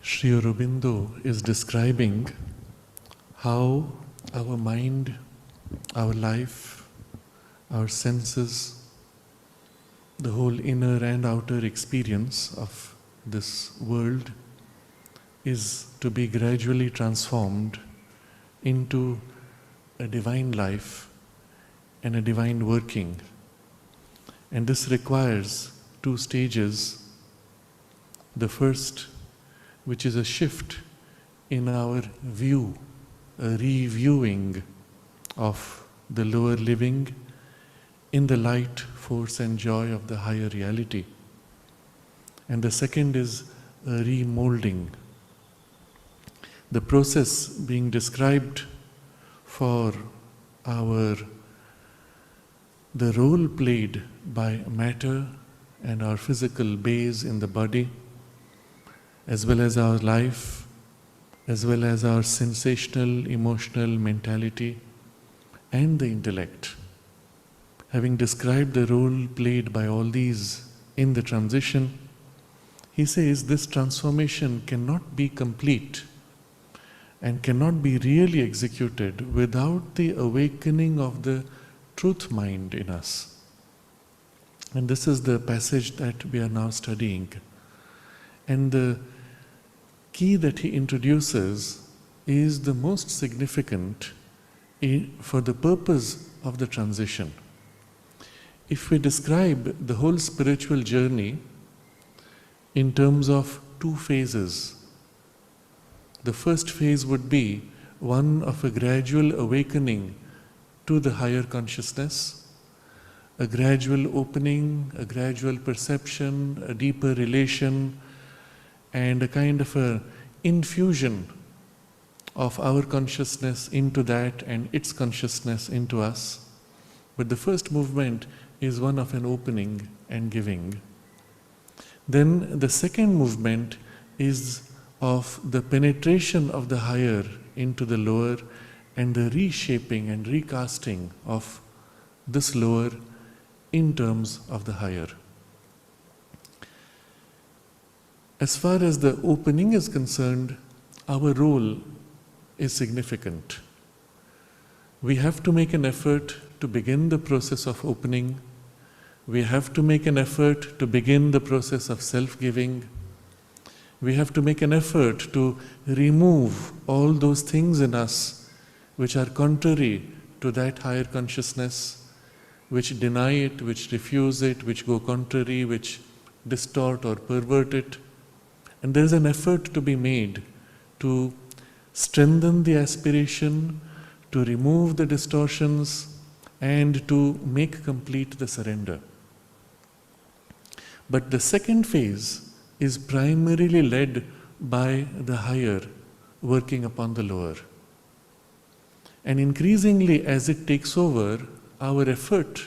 Sri Aurobindo is describing how our mind, our life, our senses, the whole inner and outer experience of this world is to be gradually transformed into a divine life and a divine working. And this requires two stages. The first, which is a shift in our view, a reviewing of the lower living in the light, force and joy of the higher reality. And the second is a remolding. The process being described for the role played by matter and our physical base in the body, as well as our life, as well as our sensational, emotional mentality and the intellect. Having described the role played by all these in the transition, he says this transformation cannot be complete and cannot be really executed without the awakening of the truth mind in us. And this is the passage that we are now studying. And the key that he introduces is the most significant for the purpose of the transition. If we describe the whole spiritual journey in terms of two phases, the first phase would be one of a gradual awakening to the higher consciousness, a gradual opening, a gradual perception, a deeper relation, and a kind of a infusion of our consciousness into that and its consciousness into us. But the first movement is one of an opening and giving. Then the second movement is of the penetration of the higher into the lower and the reshaping and recasting of this lower in terms of the higher. As far as the opening is concerned, our role is significant. We have to make an effort to begin the process of opening. We have to make an effort to begin the process of self-giving. We have to make an effort to remove all those things in us which are contrary to that higher consciousness, which deny it, which refuse it, which go contrary, which distort or pervert it. And there is an effort to be made to strengthen the aspiration, to remove the distortions, and to make complete the surrender. But the second phase is primarily led by the higher working upon the lower. And increasingly as it takes over, our effort,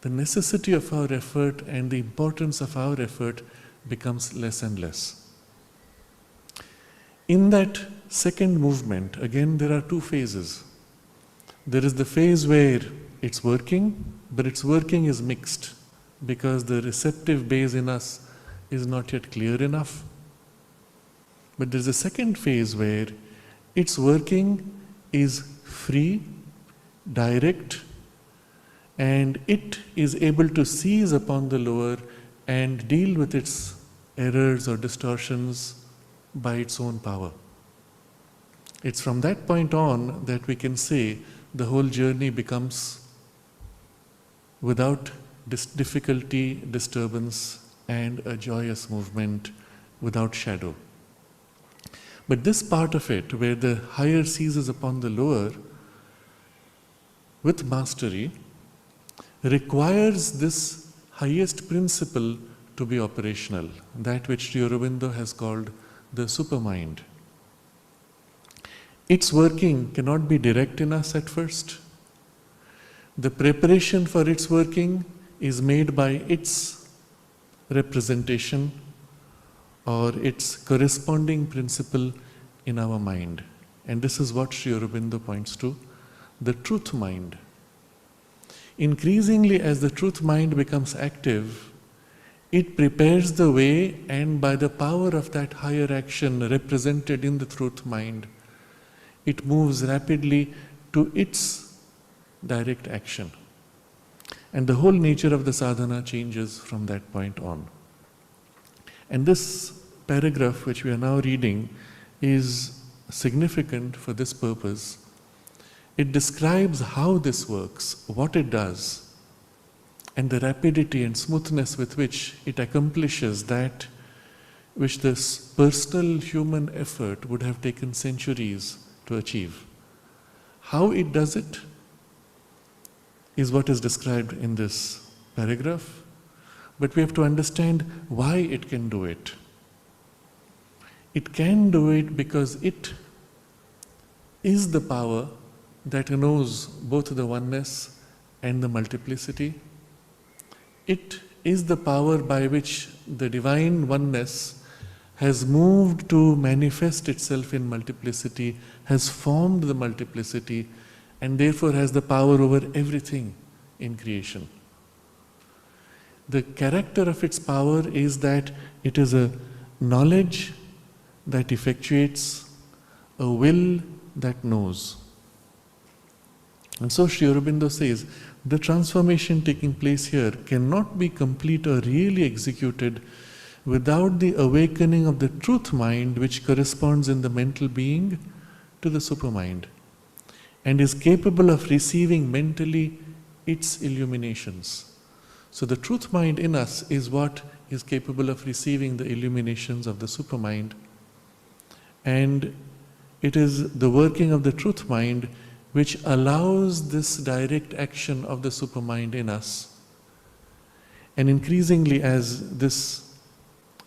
the necessity of our effort and the importance of our effort becomes less and less. In that second movement, again there are two phases. There is the phase where it's working, but its working is mixed because the receptive base in us is not yet clear enough. But there's a second phase where its working is free, direct, and it is able to seize upon the lower and deal with its errors or distortions by its own power. It's from that point on that we can say the whole journey becomes without difficulty, disturbance, and a joyous movement without shadow. But this part of it, where the higher seizes upon the lower with mastery, requires this highest principle to be operational, that which Sri Aurobindo has called the supermind. Its working cannot be direct in us at first. The preparation for its working is made by its representation or its corresponding principle in our mind. And this is what Sri Aurobindo points to, the truth mind. Increasingly as the truth mind becomes active, it prepares the way, and by the power of that higher action represented in the truth mind, it moves rapidly to its direct action. And the whole nature of the sadhana changes from that point on. And this paragraph which we are now reading is significant for this purpose. It describes how this works, what it does, and the rapidity and smoothness with which it accomplishes that which this personal human effort would have taken centuries to achieve. How it does it is what is described in this paragraph, but we have to understand why it can do it. It can do it because it is the power that knows both the oneness and the multiplicity. It is the power by which the divine oneness has moved to manifest itself in multiplicity, has formed the multiplicity, and therefore has the power over everything in creation. The character of its power is that it is a knowledge that effectuates, a will that knows. And so Sri Aurobindo says, the transformation taking place here cannot be complete or really executed without the awakening of the truth mind, which corresponds in the mental being to the supermind and is capable of receiving mentally its illuminations. So the truth mind in us is what is capable of receiving the illuminations of the supermind, and it is the working of the truth mind which allows this direct action of the supermind in us. And increasingly as this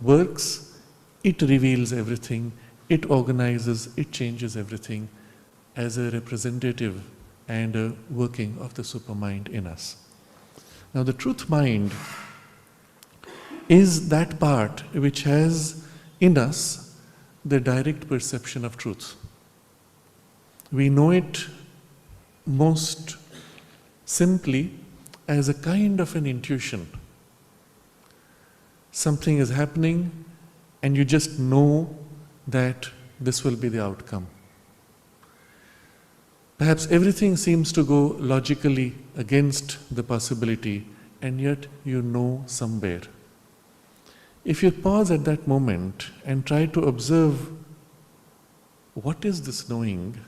works, it reveals everything, it organizes, it changes everything as a representative and a working of the supermind in us. Now the truth mind is that part which has in us the direct perception of truth. We know it most simply as a kind of an intuition. Something is happening and you just know that this will be the outcome. Perhaps everything seems to go logically against the possibility, and yet you know somewhere. If you pause at that moment and try to observe what is this knowing,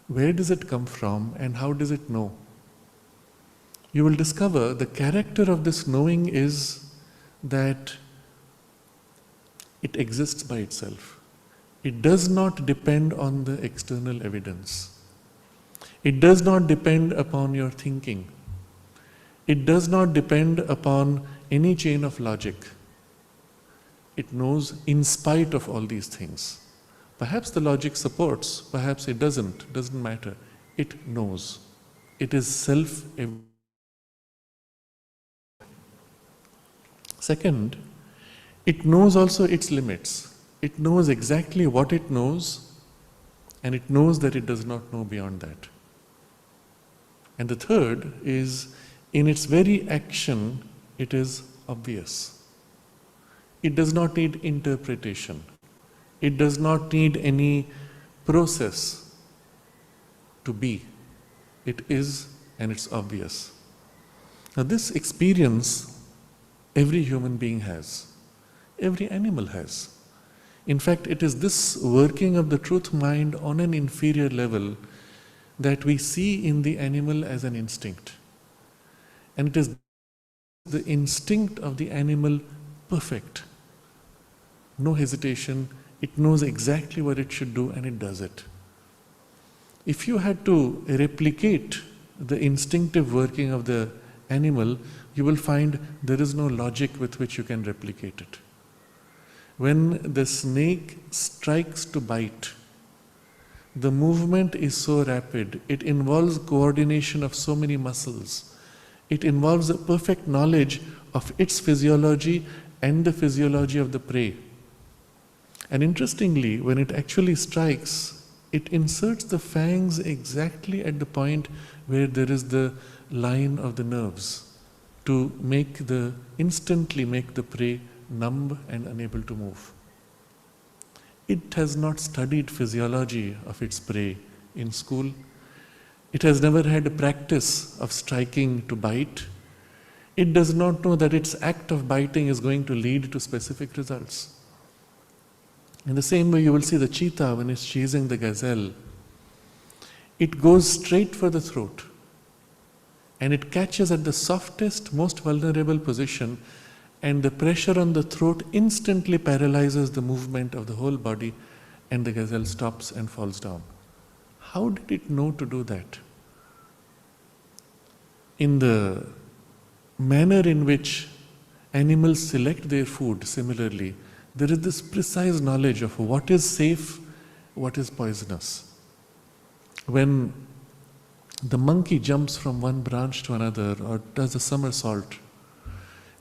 where does it come from, and how does it know, you will discover the character of this knowing is that it exists by itself. It does not depend on the external evidence. It does not depend upon your thinking. It does not depend upon any chain of logic. It knows in spite of all these things. Perhaps the logic supports, perhaps it doesn't matter. It knows. It is self-evident. Second, it knows also its limits. It knows exactly what it knows, and it knows that it does not know beyond that. And the third is, in its very action, it is obvious. It does not need interpretation. It does not need any process to be. It is, and it's obvious. Now this experience every human being has. Every animal has. In fact, it is this working of the truth mind on an inferior level that we see in the animal as an instinct. And it is the instinct of the animal perfect. No hesitation. It knows exactly what it should do, and it does it. If you had to replicate the instinctive working of the animal, you will find there is no logic with which you can replicate it. When the snake strikes to bite, the movement is so rapid, it involves coordination of so many muscles. It involves a perfect knowledge of its physiology and the physiology of the prey. And interestingly, when it actually strikes, it inserts the fangs exactly at the point where there is the line of the nerves to instantly make the prey numb and unable to move. It has not studied physiology of its prey in school. It has never had a practice of striking to bite. It does not know that its act of biting is going to lead to specific results. In the same way, you will see the cheetah when it's chasing the gazelle. It goes straight for the throat, and it catches at the softest, most vulnerable position, and the pressure on the throat instantly paralyzes the movement of the whole body, and the gazelle stops and falls down. How did it know to do that? In the manner in which animals select their food, similarly, there is this precise knowledge of what is safe, what is poisonous. When the monkey jumps from one branch to another or does a somersault,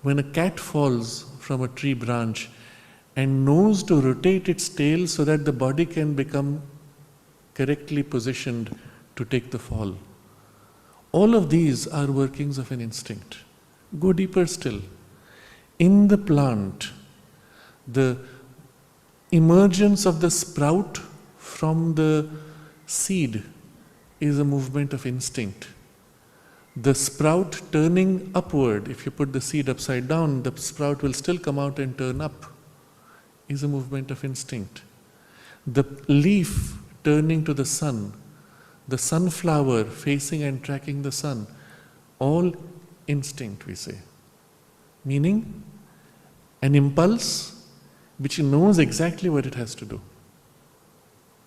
when a cat falls from a tree branch and knows to rotate its tail so that the body can become correctly positioned to take the fall, all of these are workings of an instinct. Go deeper still. In the plant, the emergence of the sprout from the seed is a movement of instinct. The sprout turning upward, if you put the seed upside down, the sprout will still come out and turn up, is a movement of instinct. The leaf turning to the sun, the sunflower facing and tracking the sun, all instinct, we say. Meaning, an impulse which knows exactly what it has to do,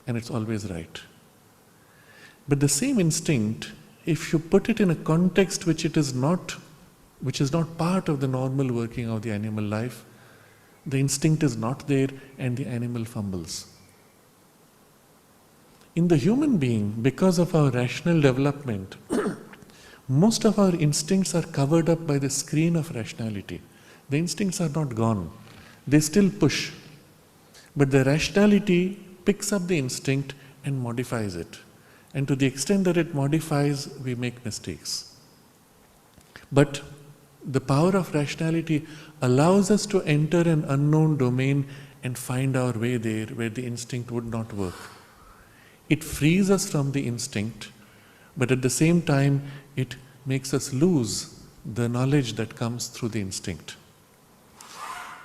and it's always right. But the same instinct, if you put it in a context which is not part of the normal working of the animal life, the instinct is not there and the animal fumbles. In the human being, because of our rational development, most of our instincts are covered up by the screen of rationality. The instincts are not gone. They still push. But the rationality picks up the instinct and modifies it. And to the extent that it modifies, we make mistakes. But the power of rationality allows us to enter an unknown domain and find our way there where the instinct would not work. It frees us from the instinct, but at the same time, it makes us lose the knowledge that comes through the instinct.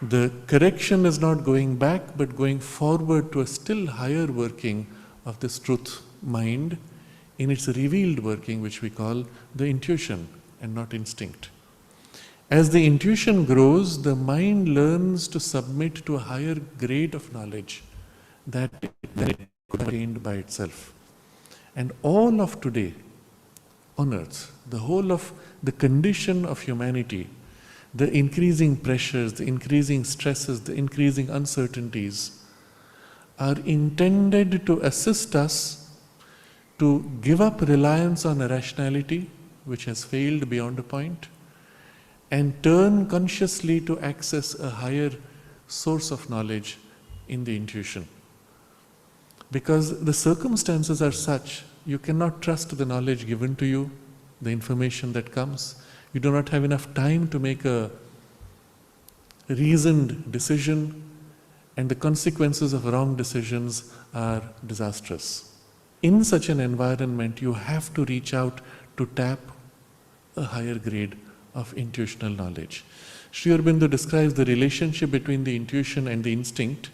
The correction is not going back, but going forward to a still higher working of this truth mind in its revealed working, which we call the intuition and not instinct. As the intuition grows, the mind learns to submit to a higher grade of knowledge than it could have gained by itself. And all of today on earth, the whole of the condition of humanity, the increasing pressures, the increasing stresses, the increasing uncertainties are intended to assist us to give up reliance on a rationality which has failed beyond a point and turn consciously to access a higher source of knowledge in the intuition. Because the circumstances are such, you cannot trust the knowledge given to you, the information that comes. You do not have enough time to make a reasoned decision, and the consequences of wrong decisions are disastrous. In such an environment, you have to reach out to tap a higher grade of intuitional knowledge. Sri Aurobindo describes the relationship between the intuition and the instinct,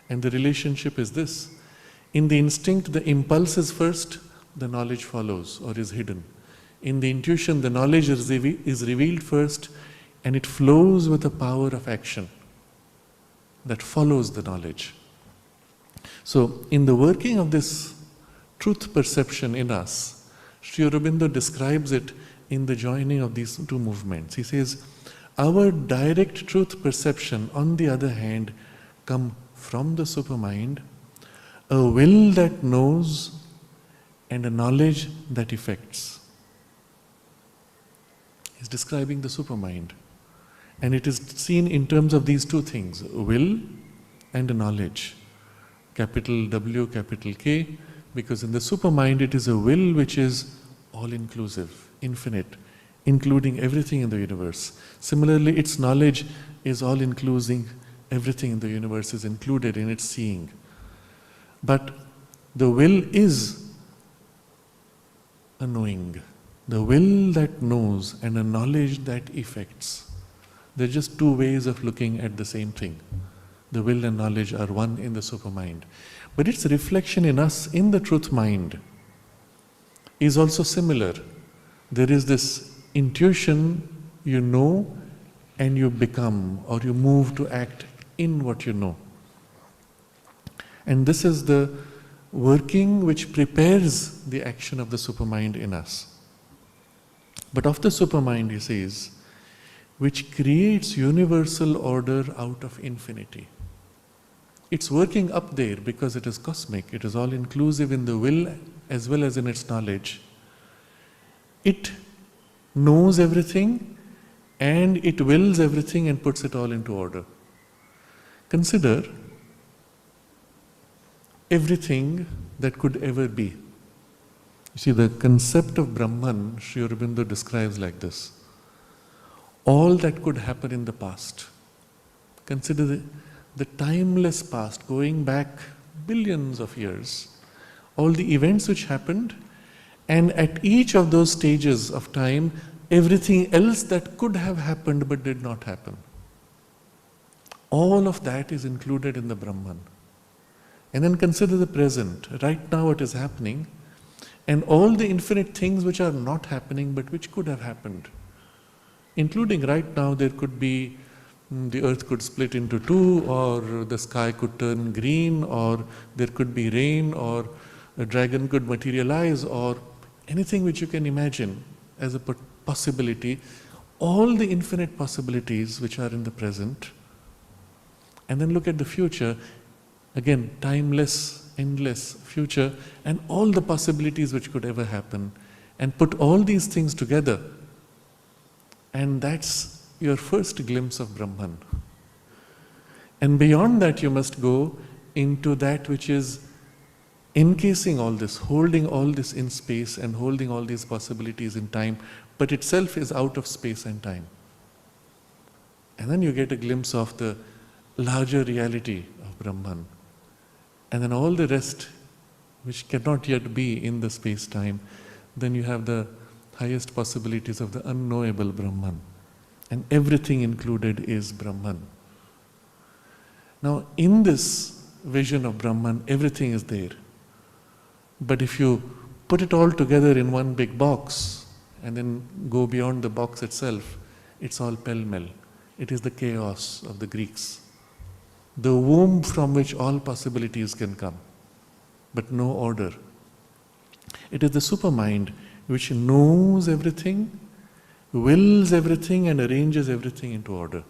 and the relationship is this. In the instinct, the impulse is first, the knowledge follows or is hidden. In the intuition, the knowledge is revealed first, and it flows with the power of action that follows the knowledge. So, in the working of this truth perception in us, Sri Aurobindo describes it in the joining of these two movements. He says, our direct truth perception, on the other hand, come from the supermind, a will that knows and a knowledge that effects. He's describing the supermind. And it is seen in terms of these two things, a will and a knowledge. Capital W, capital K, because in the supermind it is a will which is all-inclusive, infinite, including everything in the universe. Similarly, its knowledge is all including everything in the universe is included in its seeing. But the will is a knowing. The will that knows and a knowledge that effects. They're just two ways of looking at the same thing. The will and knowledge are one in the supermind. But its reflection in us, in the truth mind, is also similar. There is this intuition, you know, and you become, or you move to act in what you know. And this is the working which prepares the action of the supermind in us. But of the supermind, he says, which creates universal order out of infinity. It's working up there because it is cosmic, it is all inclusive in the will as well as in its knowledge. It knows everything and it wills everything and puts it all into order. Consider everything that could ever be. You see, the concept of Brahman, Sri Aurobindo describes like this. All that could happen in the past. Consider the timeless past, going back billions of years. All the events which happened, and at each of those stages of time, everything else that could have happened but did not happen. All of that is included in the Brahman. And then consider the present, right now what is happening, and all the infinite things which are not happening but which could have happened. Including right now there could be, the earth could split into two, or the sky could turn green, or there could be rain, or a dragon could materialize, or anything which you can imagine as a possibility. All the infinite possibilities which are in the present. And then look at the future, again, timeless, endless future, and all the possibilities which could ever happen. And put all these things together, and that's your first glimpse of Brahman. And beyond that you must go into that which is encasing all this, holding all this in space and holding all these possibilities in time, but itself is out of space and time. And then you get a glimpse of the larger reality of Brahman. And then all the rest which cannot yet be in the space-time, then you have the highest possibilities of the unknowable Brahman. And everything included is Brahman. Now, in this vision of Brahman, everything is there. But if you put it all together in one big box and then go beyond the box itself, it's all pell-mell. It is the chaos of the Greeks. The womb from which all possibilities can come, but no order. It is the supermind which knows everything, wills everything, and arranges everything into order.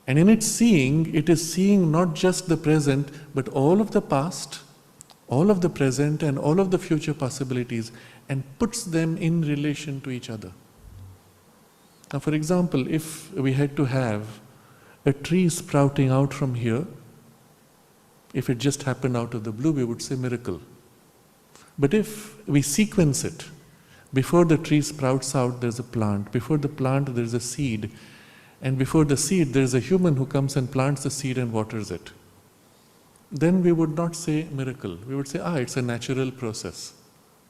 And in its seeing, it is seeing not just the present, but all of the past, all of the present, and all of the future possibilities, and puts them in relation to each other. Now, for example, if we had to have a tree sprouting out from here, if it just happened out of the blue, we would say miracle. But if we sequence it, before the tree sprouts out, there's a plant. Before the plant, there's a seed. And before the seed, there's a human who comes and plants the seed and waters it. Then we would not say miracle. We would say, it's a natural process,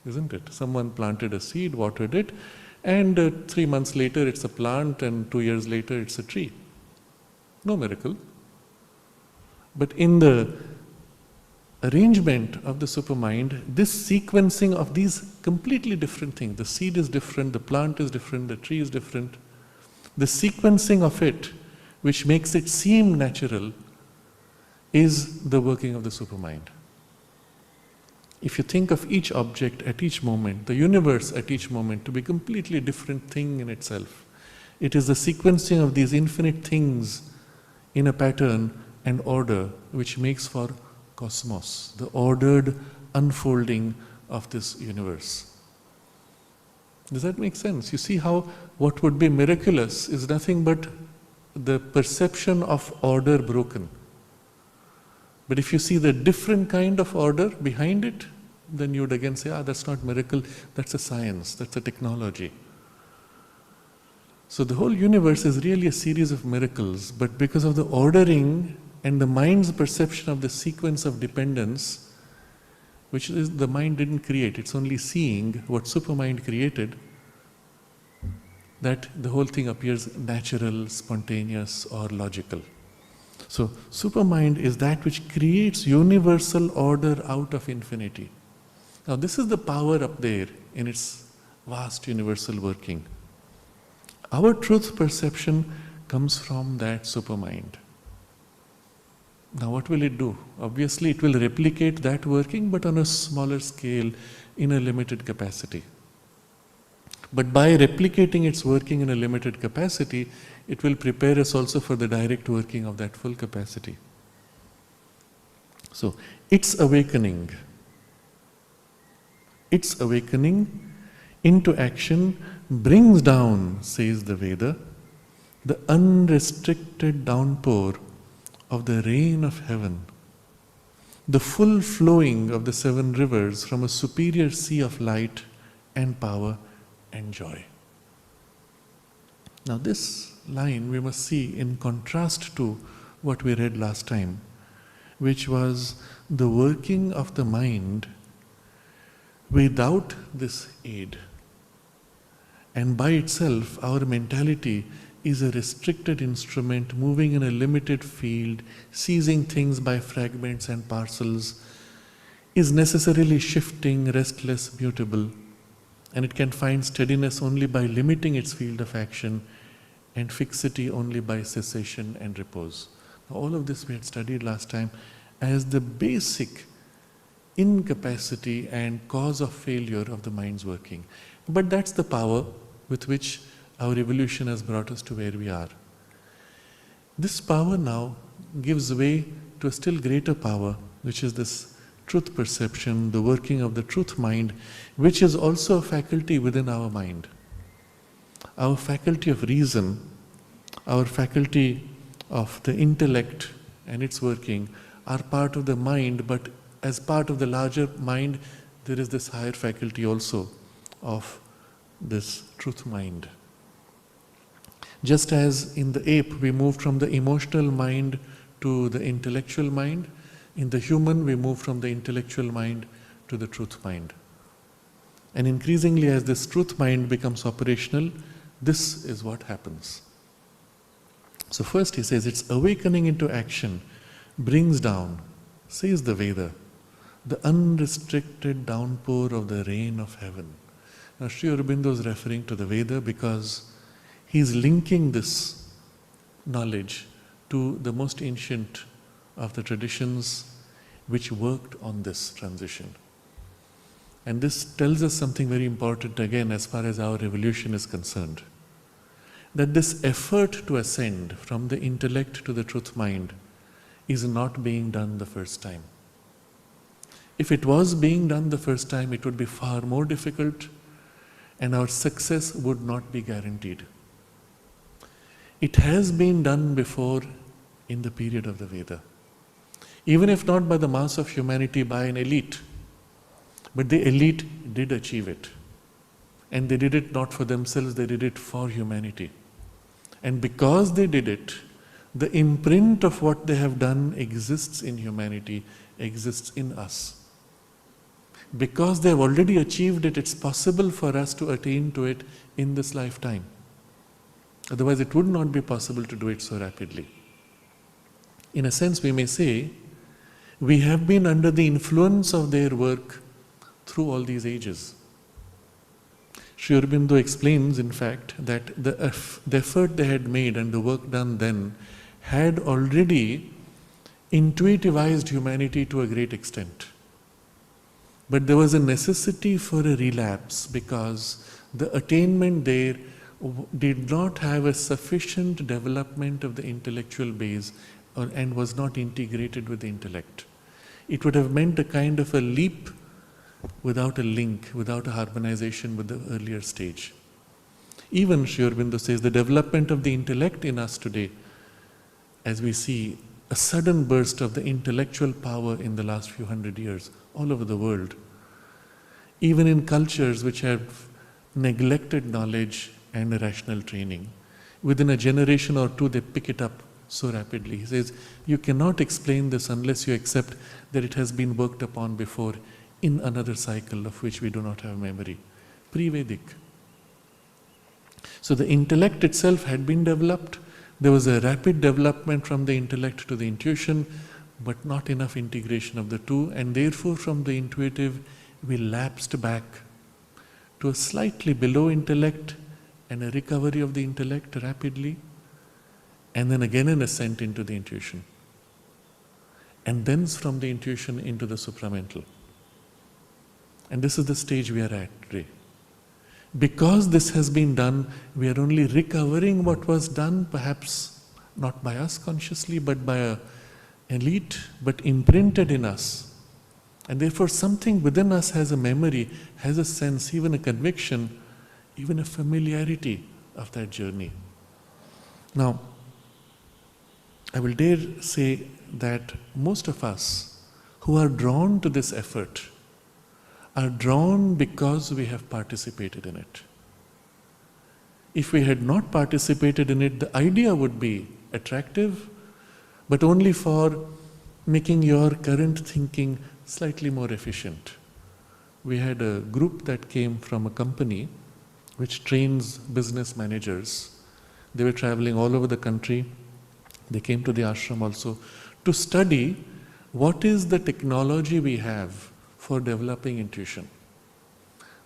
isn't it? Someone planted a seed, watered it, and 3 months later it's a plant, and 2 years later it's a tree. No miracle. But in the arrangement of the supermind, this sequencing of these completely different things, the seed is different, the plant is different, the tree is different, the sequencing of it, which makes it seem natural, is the working of the supermind. If you think of each object at each moment, the universe at each moment to be a completely different thing in itself, it is the sequencing of these infinite things in a pattern and order which makes for cosmos, the ordered unfolding of this universe. Does that make sense? You see how what would be miraculous is nothing but the perception of order broken. But if you see the different kind of order behind it, then you would again say, that's not miracle, that's a science, that's a technology. So the whole universe is really a series of miracles, but because of the ordering and the mind's perception of the sequence of dependence, which is the mind didn't create, it's only seeing what Supermind created, that the whole thing appears natural, spontaneous, or logical. So Supermind is that which creates universal order out of infinity. Now this is the power up there in its vast universal working. Our truth perception comes from that Supermind. Now what will it do? Obviously it will replicate that working, but on a smaller scale, in a limited capacity. But by replicating its working in a limited capacity, it will prepare us also for the direct working of that full capacity. So, its awakening into action brings down, says the Veda, the unrestricted downpour of the rain of heaven, the full flowing of the 7 rivers from a superior sea of light and power and joy. Now this line we must see in contrast to what we read last time, which was the working of the mind without this aid. And by itself, our mentality is a restricted instrument moving in a limited field, seizing things by fragments and parcels, is necessarily shifting, restless, mutable, and it can find steadiness only by limiting its field of action and fixity only by cessation and repose. Now, all of this we had studied last time as the basic incapacity and cause of failure of the mind's working. But that's the power with which our evolution has brought us to where we are. This power now gives way to a still greater power, which is this truth perception, the working of the truth mind, which is also a faculty within our mind. Our faculty of reason, our faculty of the intellect and its working are part of the mind, but as part of the larger mind, there is this higher faculty also of this truth mind. Just as in the ape we moved from the emotional mind to the intellectual mind, in the human we move from the intellectual mind to the truth mind. And increasingly as this truth mind becomes operational, this is what happens. So first he says, its awakening into action brings down, says the Veda, the unrestricted downpour of the rain of heaven. Now Sri Aurobindo is referring to the Veda because he is linking this knowledge to the most ancient of the traditions which worked on this transition. And this tells us something very important again as far as our evolution is concerned. That this effort to ascend from the intellect to the truth mind is not being done the first time. If it was being done the first time, it would be far more difficult and our success would not be guaranteed. It has been done before in the period of the Veda. Even if not by the mass of humanity, by an elite. But the elite did achieve it. And they did it not for themselves, they did it for humanity. And because they did it, the imprint of what they have done exists in humanity, exists in us. Because they have already achieved it, it's possible for us to attain to it in this lifetime. Otherwise, it would not be possible to do it so rapidly. In a sense, we may say, we have been under the influence of their work through all these ages. Sri Aurobindo explains, in fact, that the effort they had made and the work done then had already intuitivized humanity to a great extent. But there was a necessity for a relapse because the attainment there did not have a sufficient development of the intellectual base and was not integrated with the intellect. It would have meant a kind of a leap without a link, without a harmonization with the earlier stage. Even Sri Aurobindo says the development of the intellect in us today, as we see a sudden burst of the intellectual power in the last few hundred years all over the world, even in cultures which have neglected knowledge and a rational training. Within a generation or two, they pick it up so rapidly. He says, you cannot explain this unless you accept that it has been worked upon before in another cycle of which we do not have memory. Pre-Vedic. So the intellect itself had been developed. There was a rapid development from the intellect to the intuition, but not enough integration of the two, and therefore from the intuitive we lapsed back to a slightly below intellect and a recovery of the intellect rapidly, and then again an ascent into the intuition, and thence from the intuition into the supramental. And this is the stage we are at today. Because this has been done, we are only recovering what was done, perhaps not by us consciously, but by an elite, but imprinted in us. And therefore something within us has a memory, has a sense, even a conviction, even a familiarity of that journey. Now, I will dare say that most of us who are drawn to this effort are drawn because we have participated in it. If we had not participated in it, the idea would be attractive, but only for making your current thinking slightly more efficient. We had a group that came from a company which trains business managers. They were traveling all over the country. They came to the ashram also to study what is the technology we have for developing intuition.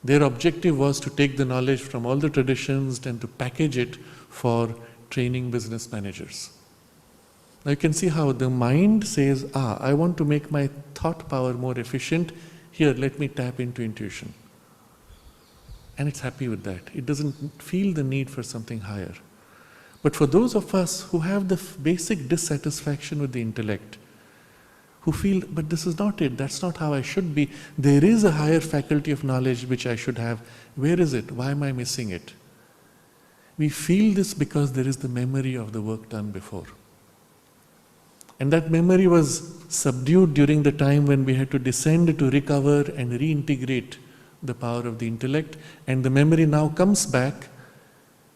Their objective was to take the knowledge from all the traditions and to package it for training business managers. Now you can see how the mind says, I want to make my thought power more efficient. Here, let me tap into intuition. And it's happy with that. It doesn't feel the need for something higher. But for those of us who have the basic dissatisfaction with the intellect, who feel, but this is not it, that's not how I should be, there is a higher faculty of knowledge which I should have. Where is it? Why am I missing it? We feel this because there is the memory of the work done before. And that memory was subdued during the time when we had to descend to recover and reintegrate the power of the intellect. And the memory now comes back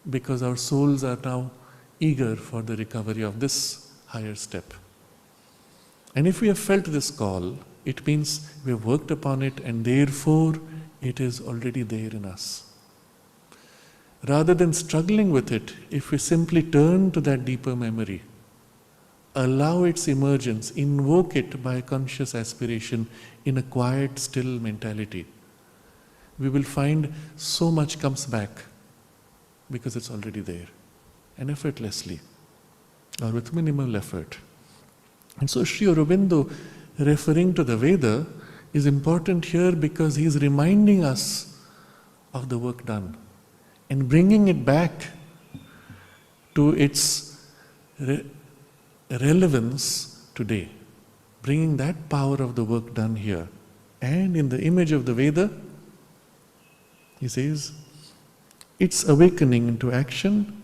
because our souls are now eager for the recovery of this higher step. And if we have felt this call, it means we have worked upon it and therefore it is already there in us. Rather than struggling with it, if we simply turn to that deeper memory, allow its emergence, invoke it by conscious aspiration in a quiet, still mentality, we will find so much comes back because it's already there and effortlessly or with minimal effort. And so Sri Aurobindo, referring to the Veda, is important here because he is reminding us of the work done and bringing it back to its relevance today, bringing that power of the work done here. And in the image of the Veda, he says, its awakening into action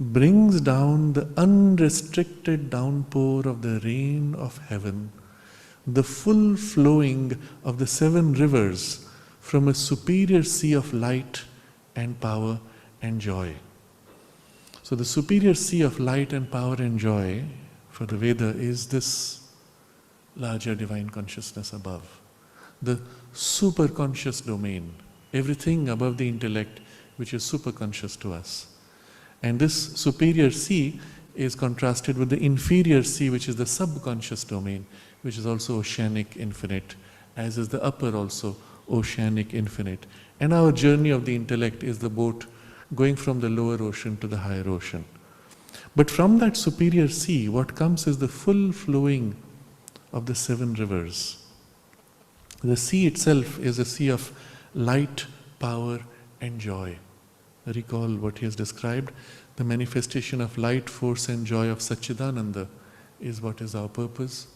brings down the unrestricted downpour of the rain of heaven, the full flowing of the 7 rivers from a superior sea of light and power and joy. So the superior sea of light and power and joy for the Veda is this larger divine consciousness above, the superconscious domain, everything above the intellect which is superconscious to us. And this superior sea is contrasted with the inferior sea, which is the subconscious domain, which is also oceanic infinite, as is the upper also oceanic infinite. And our journey of the intellect is the boat going from the lower ocean to the higher ocean. But from that superior sea, what comes is the full flowing of the 7 rivers. The sea itself is a sea of light, power, and joy. Recall what he has described. The manifestation of light, force and joy of Satchitananda is what is our purpose.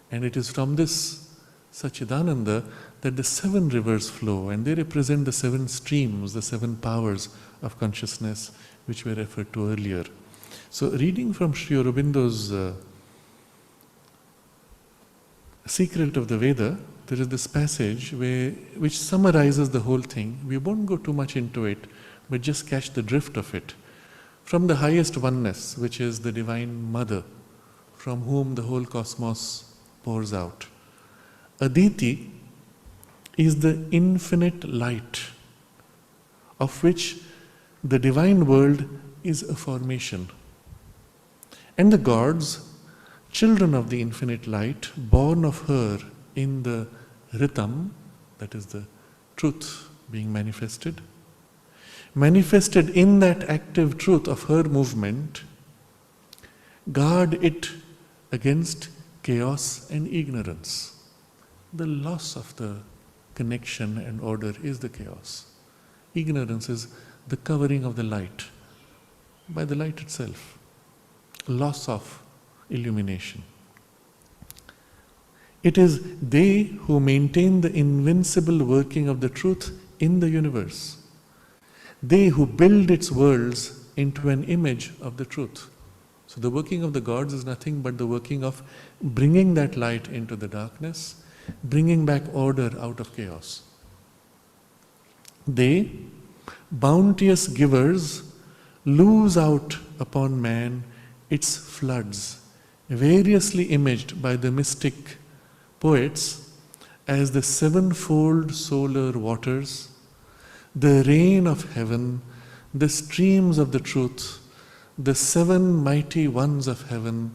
And it is from this Satchitananda that the 7 rivers flow, and they represent the 7 streams, the 7 powers of consciousness which were referred to earlier. So reading from Sri Aurobindo's Secret of the Veda, there is this passage which summarizes the whole thing. We won't go too much into it, but just catch the drift of it. From the highest oneness, which is the Divine Mother, from whom the whole cosmos pours out. Aditi is the infinite light, of which the divine world is a formation. And the gods, children of the infinite light, born of her in the Ritam, that is the truth being manifested in that active truth of her movement, guard it against chaos and ignorance. The loss of the connection and order is the chaos. Ignorance is the covering of the light by the light itself. Loss of illumination. It is they who maintain the invincible working of the truth in the universe. They who build its worlds into an image of the truth. So the working of the gods is nothing but the working of bringing that light into the darkness, bringing back order out of chaos. They, bounteous givers, lose out upon man its floods, variously imaged by the mystic poets as the sevenfold solar waters, the rain of heaven, the streams of the truth, the seven mighty ones of heaven,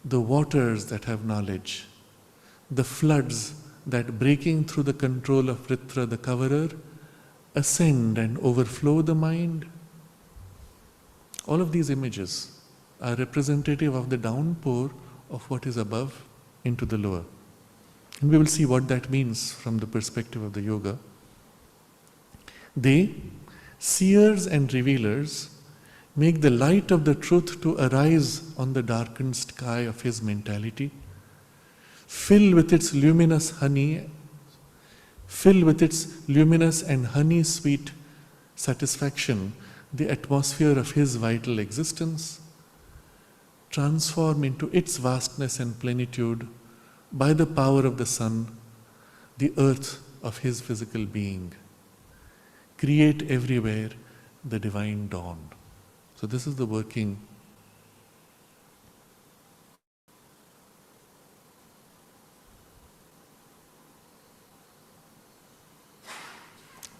the waters that have knowledge, the floods that, breaking through the control of Vritra the coverer, ascend and overflow the mind. All of these images are representative of the downpour of what is above into the lower. And we will see what that means from the perspective of the yoga. They, seers and revealers, make the light of the truth to arise on the darkened sky of his mentality, fill with its luminous and honey-sweet satisfaction the atmosphere of his vital existence, transform into its vastness and plenitude by the power of the sun, the earth of his physical being. Create everywhere the divine dawn. So this is the working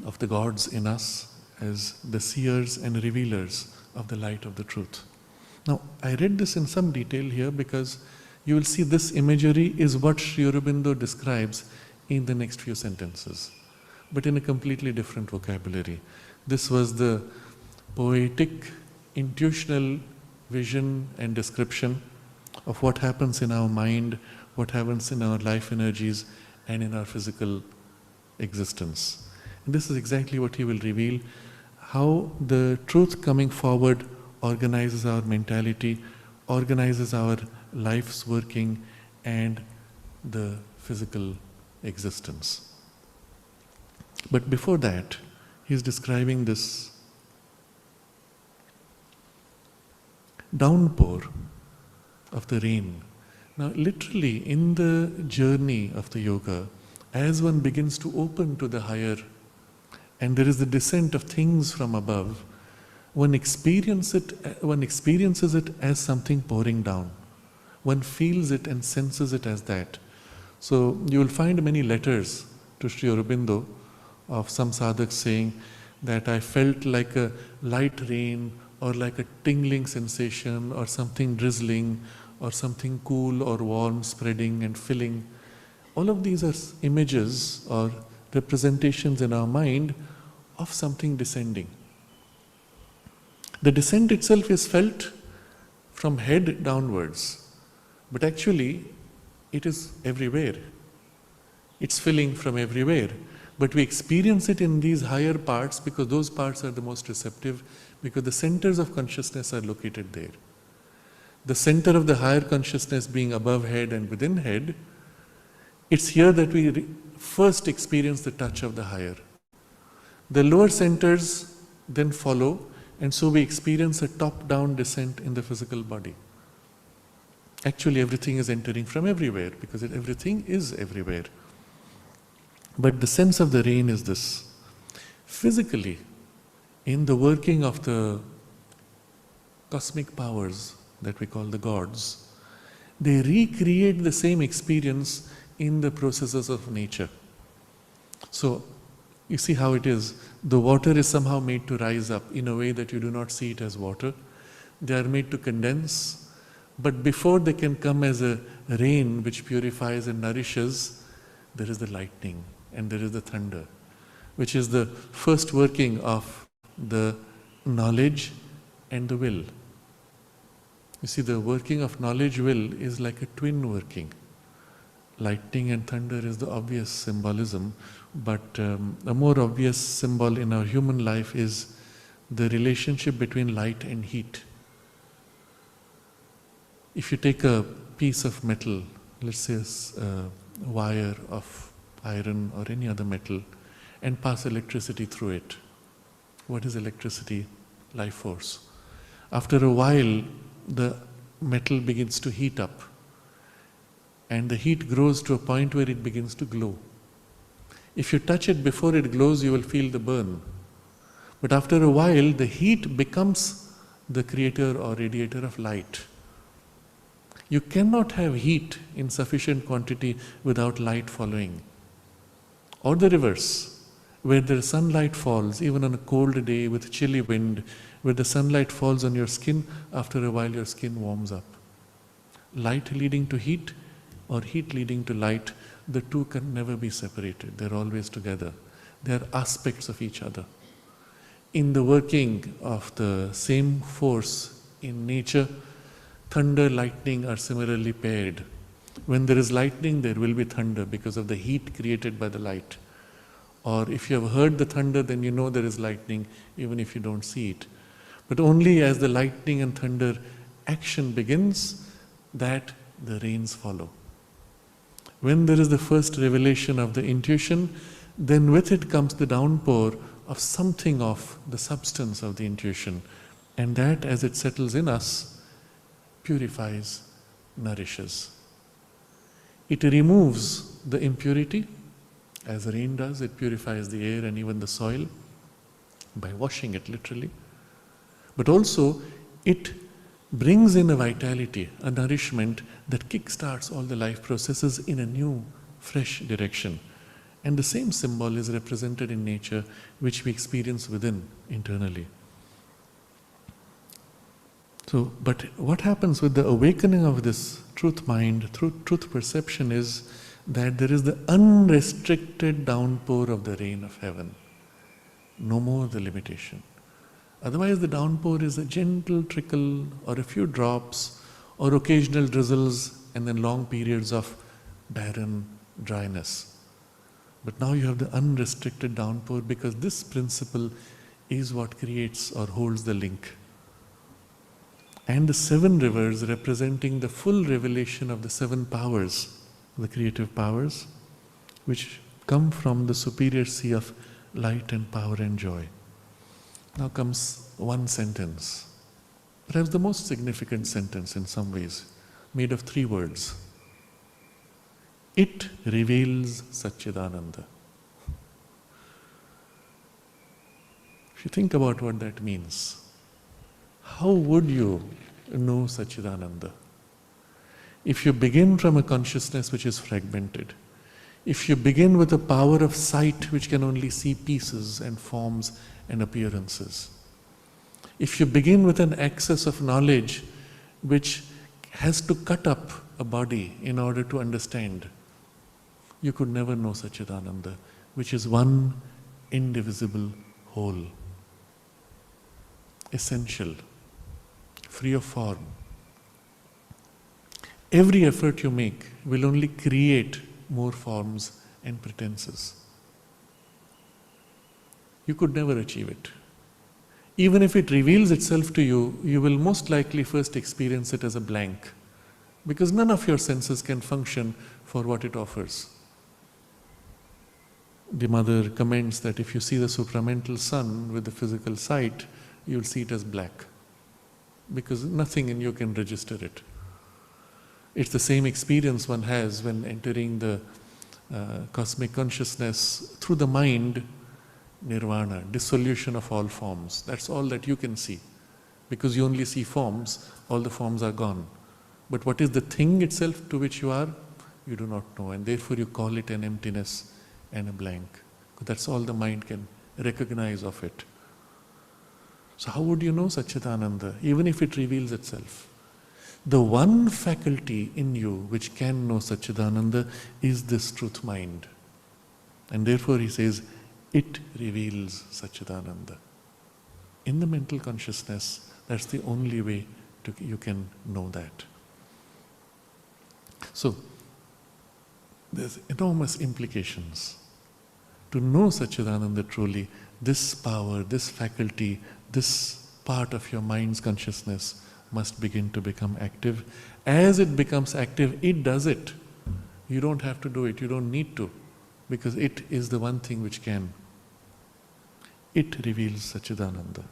of the gods in us as the seers and revealers of the light of the truth. Now, I read this in some detail here because you will see this imagery is what Sri Aurobindo describes in the next few sentences, but in a completely different vocabulary. This was the poetic, intuitional vision and description of what happens in our mind, what happens in our life energies, and in our physical existence. And this is exactly what he will reveal, how the truth coming forward organizes our mentality, organizes our life's working, and the physical existence. But before that, he's describing this downpour of the rain. Now, literally, in the journey of the yoga, as one begins to open to the higher, and there is the descent of things from above, one experiences it as something pouring down. One feels it and senses it as that. So you will find many letters to Sri Aurobindo of some sadhaks saying that I felt like a light rain or like a tingling sensation or something drizzling or something cool or warm spreading and filling. All of these are images or representations in our mind of something descending. The descent itself is felt from head downwards, but actually it is everywhere. It's filling from everywhere. But we experience it in these higher parts because those parts are the most receptive, because the centers of consciousness are located there. The center of the higher consciousness being above head and within head, it's here that we first experience the touch of the higher. The lower centers then follow, and so we experience a top-down descent in the physical body. Actually, everything is entering from everywhere because everything is everywhere. But the sense of the rain is this. Physically, in the working of the cosmic powers that we call the gods, they recreate the same experience in the processes of nature. So, you see how it is. The water is somehow made to rise up in a way that you do not see it as water. They are made to condense, but before they can come as a rain which purifies and nourishes, there is the lightning and there is the thunder, which is the first working of the knowledge and the will. You see, the working of knowledge will is like a twin working. Lightning and thunder is the obvious symbolism, but a more obvious symbol in our human life is the relationship between light and heat. If you take a piece of metal, let's say a wire of iron or any other metal, and pass electricity through it, what is electricity? Life force. After a while, the metal begins to heat up, and the heat grows to a point where it begins to glow. If you touch it before it glows, you will feel the burn. But after a while, the heat becomes the creator or radiator of light. You cannot have heat in sufficient quantity without light following. Or the reverse, where the sunlight falls, even on a cold day with chilly wind, where the sunlight falls on your skin, after a while your skin warms up. Light leading to heat or heat leading to light, the two can never be separated. They're always together. They're aspects of each other. In the working of the same force in nature, thunder, lightning are similarly paired. When there is lightning, there will be thunder because of the heat created by the light. Or if you have heard the thunder, then you know there is lightning, even if you don't see it. But only as the lightning and thunder action begins, that the rains follow. When there is the first revelation of the intuition, then with it comes the downpour of something of the substance of the intuition. And that, as it settles in us, purifies, nourishes. It removes the impurity, as rain does. It purifies the air and even the soil by washing it literally. But also, it brings in a vitality, a nourishment that kickstarts all the life processes in a new, fresh direction. And the same symbol is represented in nature, which we experience within, internally. So, but what happens with the awakening of this truth mind, truth perception is that there is the unrestricted downpour of the rain of heaven. No more the limitation. Otherwise, the downpour is a gentle trickle or a few drops or occasional drizzles and then long periods of barren dryness. But now you have the unrestricted downpour because this principle is what creates or holds the link. And the 7 rivers representing the full revelation of the 7 powers, the creative powers, which come from the superior sea of light and power and joy. Now comes one sentence, perhaps the most significant sentence in some ways, made of 3 words. It reveals Satchitananda. If you think about what that means, how would you know Satchitananda? If you begin from a consciousness which is fragmented, if you begin with a power of sight which can only see pieces and forms and appearances, if you begin with an access of knowledge which has to cut up a body in order to understand, you could never know Satchitananda, which is one indivisible whole, essential, free of form. Every effort you make will only create more forms and pretenses. You could never achieve it. Even if it reveals itself to you, you will most likely first experience it as a blank, because none of your senses can function for what it offers. The mother comments that if you see the supramental sun with the physical sight, you will see it as black, because nothing in you can register it. It's the same experience one has when entering the cosmic consciousness through the mind. nirvana, dissolution of all forms. That's all that you can see. Because you only see forms, all the forms are gone. But what is the thing itself to which you are? You do not know, and therefore you call it an emptiness and a blank. That's all the mind can recognize of it. So how would you know Satchitananda, even if it reveals itself? The one faculty in you which can know Satchitananda is this truth mind. And therefore he says, it reveals Satchitananda. In the mental consciousness, that's the only way you can know that. So, there's enormous implications. To know Satchitananda truly, this power, this faculty, this part of your mind's consciousness must begin to become active. As it becomes active, it does it. You don't have to do it, you don't need to, because it is the one thing which can. It reveals Satchitananda.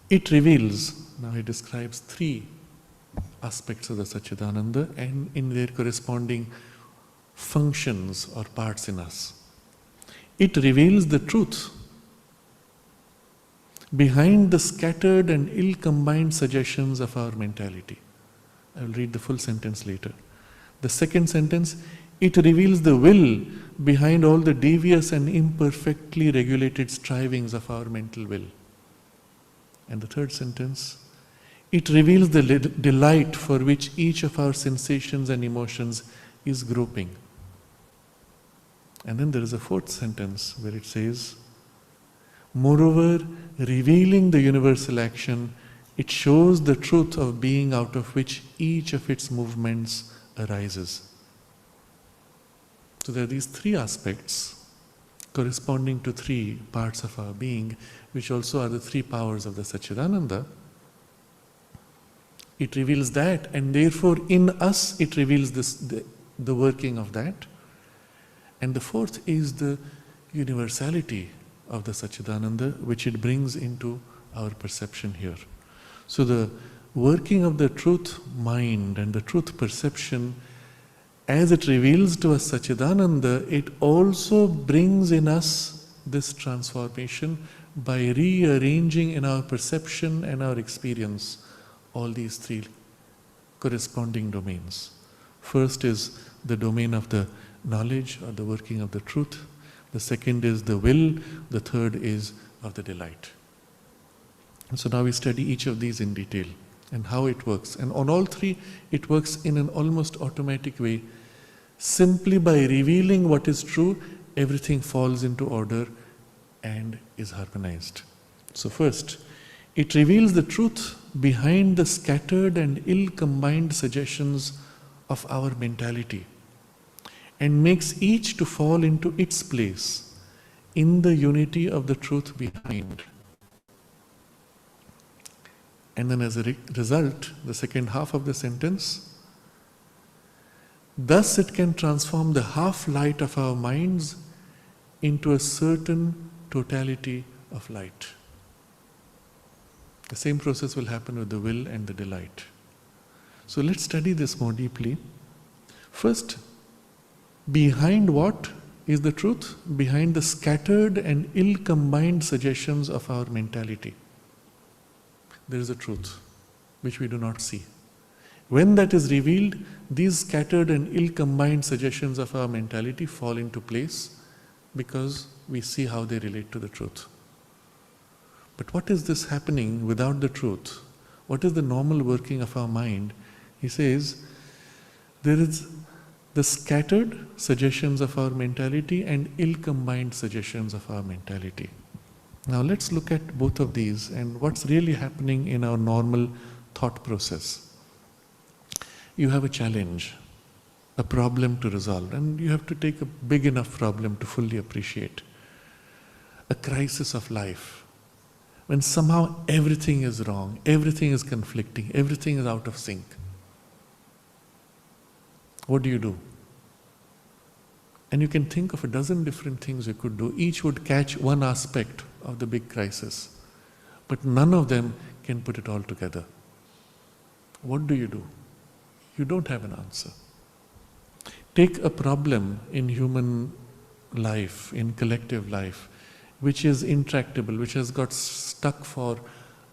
It reveals, now he describes three aspects of the Satchitananda and in their corresponding functions or parts in us. It reveals the truth behind the scattered and ill-combined suggestions of our mentality. I will read the full sentence later. The second sentence, it reveals the will behind all the devious and imperfectly regulated strivings of our mental will. And the third sentence, it reveals the delight for which each of our sensations and emotions is groping. And then there is a fourth sentence where it says, moreover, revealing the universal action, it shows the truth of being out of which each of its movements arises. So there are these three aspects corresponding to three parts of our being, which also are the three powers of the Satchitananda. It reveals that, and therefore in us it reveals the working of that. And the fourth is the universality of the Satchitananda, which it brings into our perception here. So the working of the truth mind and the truth perception, as it reveals to us Satchitananda, it also brings in us this transformation by rearranging in our perception and our experience all these three corresponding domains. First is the domain of the knowledge or the working of the truth. The second is the will. The third is of the delight. And so now we study each of these in detail and how it works. And on all three, it works in an almost automatic way. Simply by revealing what is true, everything falls into order and is harmonized. So first, it reveals the truth behind the scattered and ill-combined suggestions of our mentality and makes each to fall into its place in the unity of the truth behind. And then as a result, the second half of the sentence, thus it can transform the half-light of our minds into a certain totality of light. The same process will happen with the will and the delight. So let's study this more deeply. First, behind what is the truth? Behind the scattered and ill-combined suggestions of our mentality. There is a truth which we do not see. When that is revealed, these scattered and ill-combined suggestions of our mentality fall into place because we see how they relate to the truth. But what is this happening without the truth? What is the normal working of our mind? He says, there is the scattered suggestions of our mentality and ill-combined suggestions of our mentality. Now let's look at both of these and what's really happening in our normal thought process. You have a challenge, a problem to resolve, and you have to take a big enough problem to fully appreciate. A crisis of life, when somehow everything is wrong, everything is conflicting, everything is out of sync. What do? And you can think of a dozen different things you could do. Each would catch one aspect of the big crisis, but none of them can put it all together. What do? You don't have an answer. Take a problem in human life, in collective life, which is intractable, which has got stuck for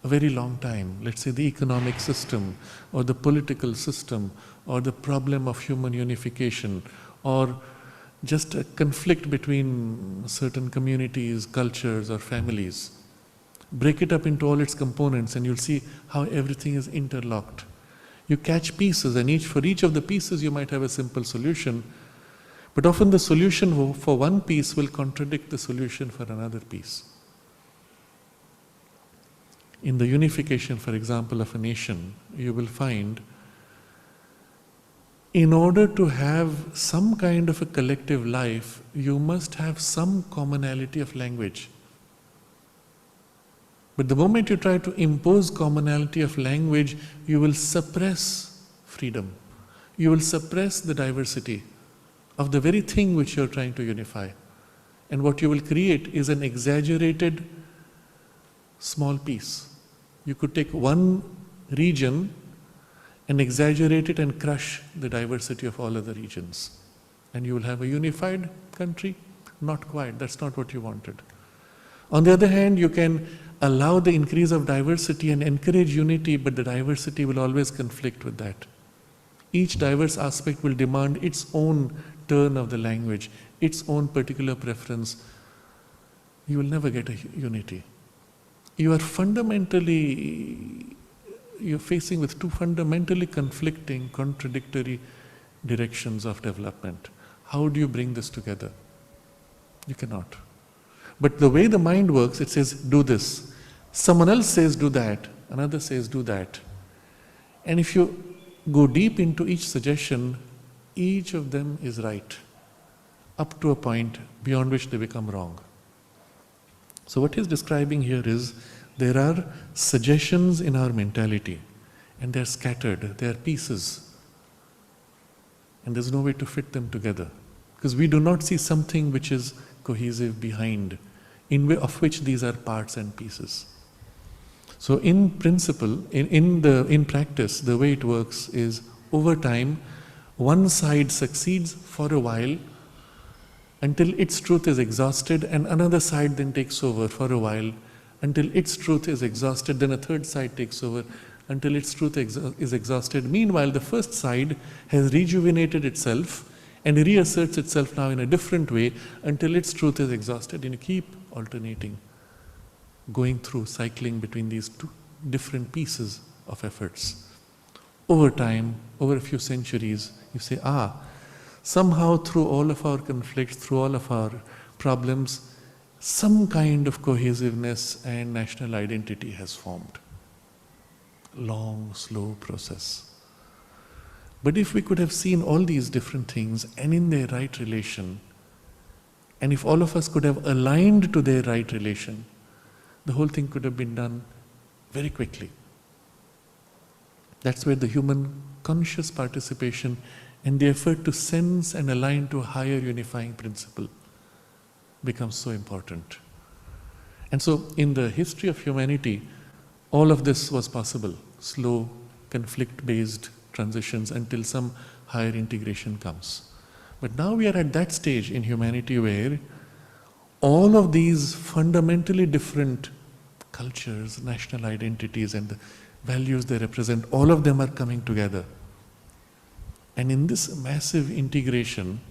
a very long time. Let's say the economic system, or the political system, or the problem of human unification, or just a conflict between certain communities, cultures, or families. Break it up into all its components and you'll see how everything is interlocked. You catch pieces, and for each of the pieces you might have a simple solution, but often the solution for one piece will contradict the solution for another piece. In the unification, for example, of a nation, you will find, in order to have some kind of a collective life, you must have some commonality of language. But the moment you try to impose commonality of language, you will suppress freedom. You will suppress the diversity of the very thing which you're trying to unify. And what you will create is an exaggerated small piece. You could take one region and exaggerate it and crush the diversity of all other regions. And you will have a unified country? Not quite, that's not what you wanted. On the other hand, you can allow the increase of diversity and encourage unity, but the diversity will always conflict with that. Each diverse aspect will demand its own turn of the language, its own particular preference. You will never get a unity. You're facing with two fundamentally conflicting, contradictory directions of development. How do you bring this together? You cannot. But the way the mind works, it says, do this. Someone else says, do that. Another says, do that. And if you go deep into each suggestion, each of them is right, up to a point beyond which they become wrong. So what he's describing here is, there are suggestions in our mentality, and they're scattered, they're pieces, and there's no way to fit them together, because we do not see something which is cohesive behind, of which these are parts and pieces. So in principle, in practice, the way it works is, over time, one side succeeds for a while until its truth is exhausted, and another side then takes over for a while until its truth is exhausted, then a third side takes over until its truth is exhausted. Meanwhile, the first side has rejuvenated itself and reasserts itself now in a different way until its truth is exhausted, and you keep alternating, going through, cycling between these two different pieces of efforts. Over time, over a few centuries, you say, somehow through all of our conflicts, through all of our problems, some kind of cohesiveness and national identity has formed. Long, slow process. But if we could have seen all these different things and in their right relation, and if all of us could have aligned to their right relation, the whole thing could have been done very quickly. That's where the human conscious participation and the effort to sense and align to a higher unifying principle becomes so important. And so in the history of humanity, all of this was possible. Slow, conflict-based transitions until some higher integration comes. But now we are at that stage in humanity where all of these fundamentally different cultures, national identities, and the values they represent, all of them are coming together. And in this massive integration,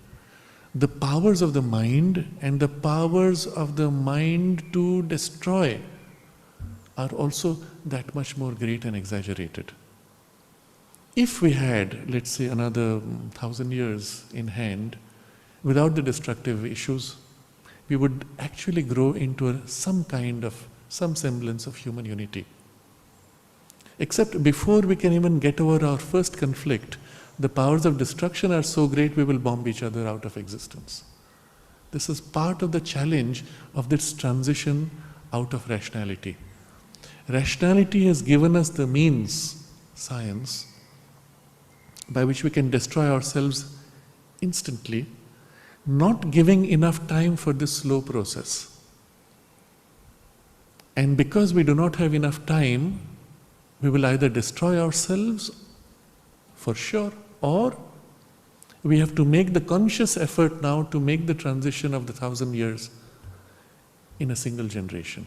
the powers of the mind and the powers of the mind to destroy are also that much more great and exaggerated. If we had, let's say, another 1,000 years in hand, without the destructive issues, we would actually grow into some semblance of human unity. Except before we can even get over our first conflict, the powers of destruction are so great we will bomb each other out of existence. This is part of the challenge of this transition out of rationality. Rationality has given us the means, science, by which we can destroy ourselves instantly, not giving enough time for this slow process. And because we do not have enough time, we will either destroy ourselves for sure, or We have to make the conscious effort now to make the transition of the 1,000 years in a single generation.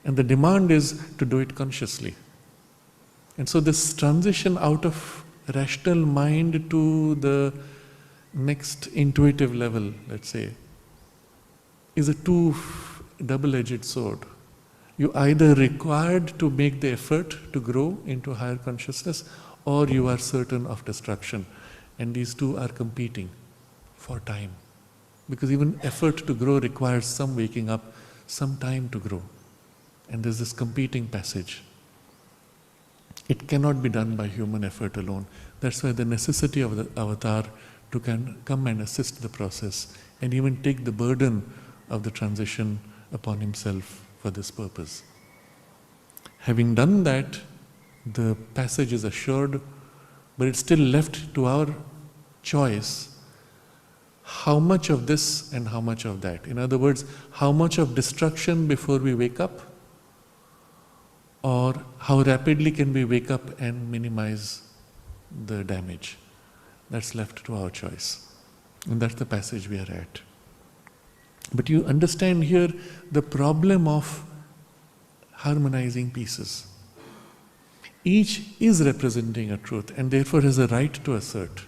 And the demand is to do it consciously. And so this transition out of rational mind to the next intuitive level, let's say, is a double-edged sword. You either required to make the effort to grow into higher consciousness, or you are certain of destruction. And these two are competing for time. Because even effort to grow requires some waking up, some time to grow. And there's this competing passage. It cannot be done by human effort alone. That's why the necessity of the avatar to come and assist the process and even take the burden of the transition upon himself for this purpose. Having done that, the passage is assured, but it's still left to our choice how much of this and how much of that. In other words, how much of destruction before we wake up, or how rapidly can we wake up and minimize the damage. That's left to our choice. And that's the passage we are at. But you understand here the problem of harmonizing pieces. Each is representing a truth and therefore has a right to assert,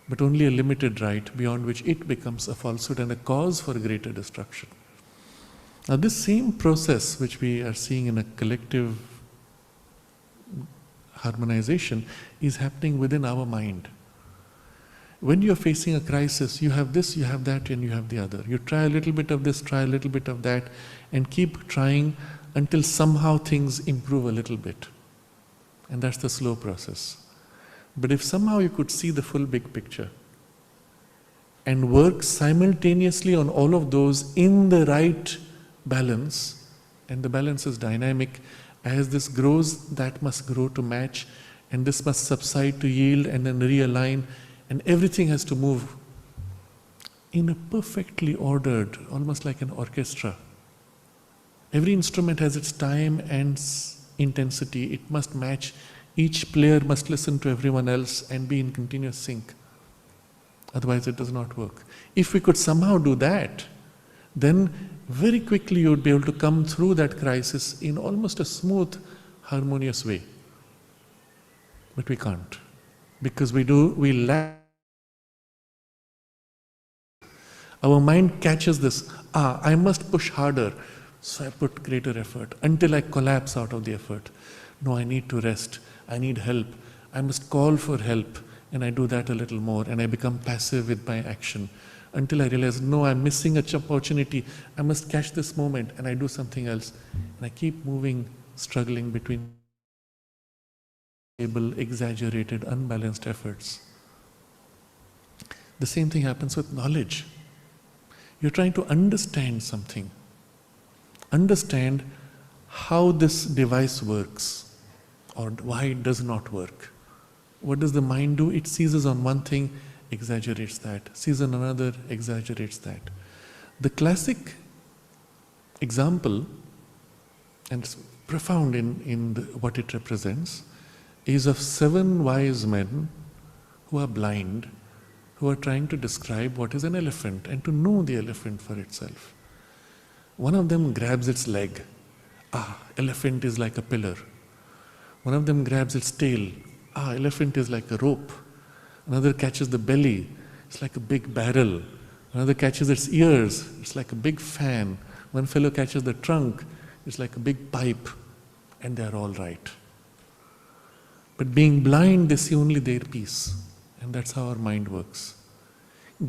but only a limited right beyond which it becomes a falsehood and a cause for greater destruction. Now this same process which we are seeing in a collective harmonization is happening within our mind. When you are facing a crisis, you have this, you have that, and you have the other. You try a little bit of this, try a little bit of that, and keep trying until somehow things improve a little bit. And that's the slow process. But if somehow you could see the full big picture and work simultaneously on all of those in the right balance, and the balance is dynamic, as this grows, that must grow to match, and this must subside to yield and then realign, and everything has to move in a perfectly ordered, almost like an orchestra. Every instrument has its time and intensity. It must match. Each player must listen to everyone else and be in continuous sync. Otherwise it does not work. If we could somehow do that, then very quickly you would be able to come through that crisis in almost a smooth, harmonious way. But we can't. Because we lack. Our mind catches this, I must push harder, so I put greater effort until I collapse out of the effort. No, I need to rest, I need help, I must call for help, and I do that a little more, and I become passive with my action until I realize, no, I'm missing an opportunity, I must catch this moment, and I do something else. And I keep moving, struggling between exaggerated, unbalanced efforts. The same thing happens with knowledge. You're trying to understand something. Understand how this device works or why it does not work. What does the mind do? It seizes on one thing, exaggerates that. Sees on another, exaggerates that. The classic example, and it's profound in what it represents, is of 7 wise men who are blind, who are trying to describe what is an elephant and to know the elephant for itself. One of them grabs its leg. Elephant is like a pillar. One of them grabs its tail. Elephant is like a rope. Another catches the belly. It's like a big barrel. Another catches its ears. It's like a big fan. One fellow catches the trunk. It's like a big pipe. And they are all right. But being blind, they see only their piece. And that's how our mind works.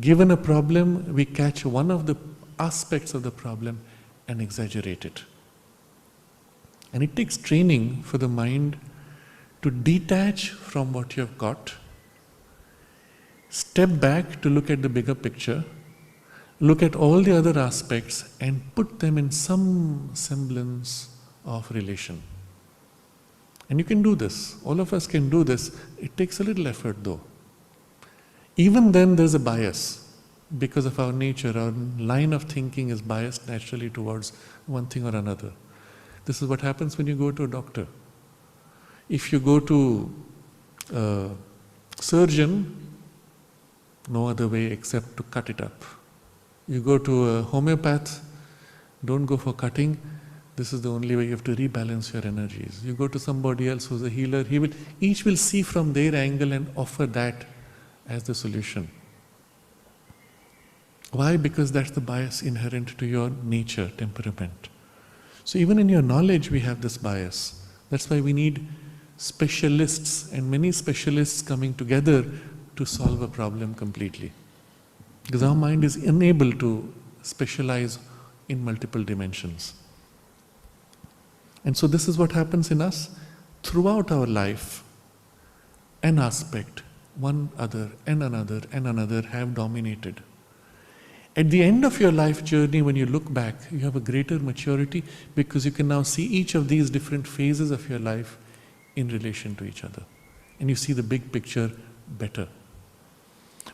Given a problem, we catch one of the aspects of the problem and exaggerate it. And it takes training for the mind to detach from what you have got, step back to look at the bigger picture, look at all the other aspects and put them in some semblance of relation. And you can do this. All of us can do this. It takes a little effort though. Even then there's a bias. Because of our nature, our line of thinking is biased naturally towards one thing or another. This is what happens when you go to a doctor. If you go to a surgeon, No other way except to cut it up. You go to a homeopath, don't go for cutting. This is the only way. You have to rebalance your energies. You go to somebody else who's a healer, each will see from their angle and offer that as the solution. Why? Because that's the bias inherent to your nature, temperament. So even in your knowledge we have this bias. That's why we need specialists, and many specialists coming together to solve a problem completely. Because our mind is unable to specialize in multiple dimensions. And so this is what happens in us throughout our life. An aspect, one other, and another have dominated. At the end of your life journey, when you look back, you have a greater maturity because you can now see each of these different phases of your life in relation to each other. And you see the big picture better.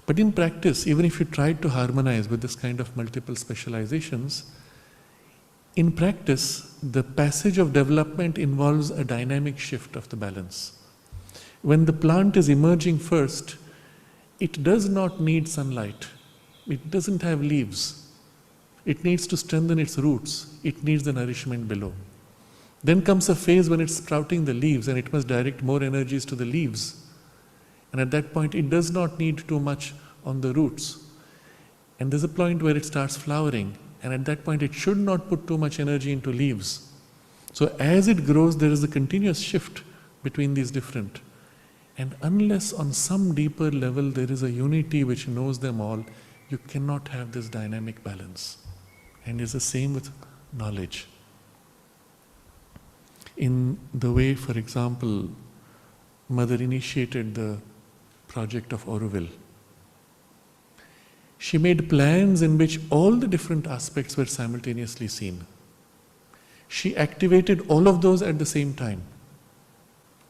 But in practice, even if you tried to harmonize with this kind of multiple specializations, in practice, the passage of development involves a dynamic shift of the balance. When the plant is emerging first, it does not need sunlight. It doesn't have leaves. It needs to strengthen its roots. It needs the nourishment below. Then comes a phase when it's sprouting the leaves and it must direct more energies to the leaves. And at that point, it does not need too much on the roots. And there's a point where it starts flowering. And at that point, it should not put too much energy into leaves. So as it grows, there is a continuous shift between these different. And unless on some deeper level there is a unity which knows them all, you cannot have this dynamic balance. And it's the same with knowledge. In the way, for example, Mother initiated the project of Auroville. She made plans in which all the different aspects were simultaneously seen. She activated all of those at the same time.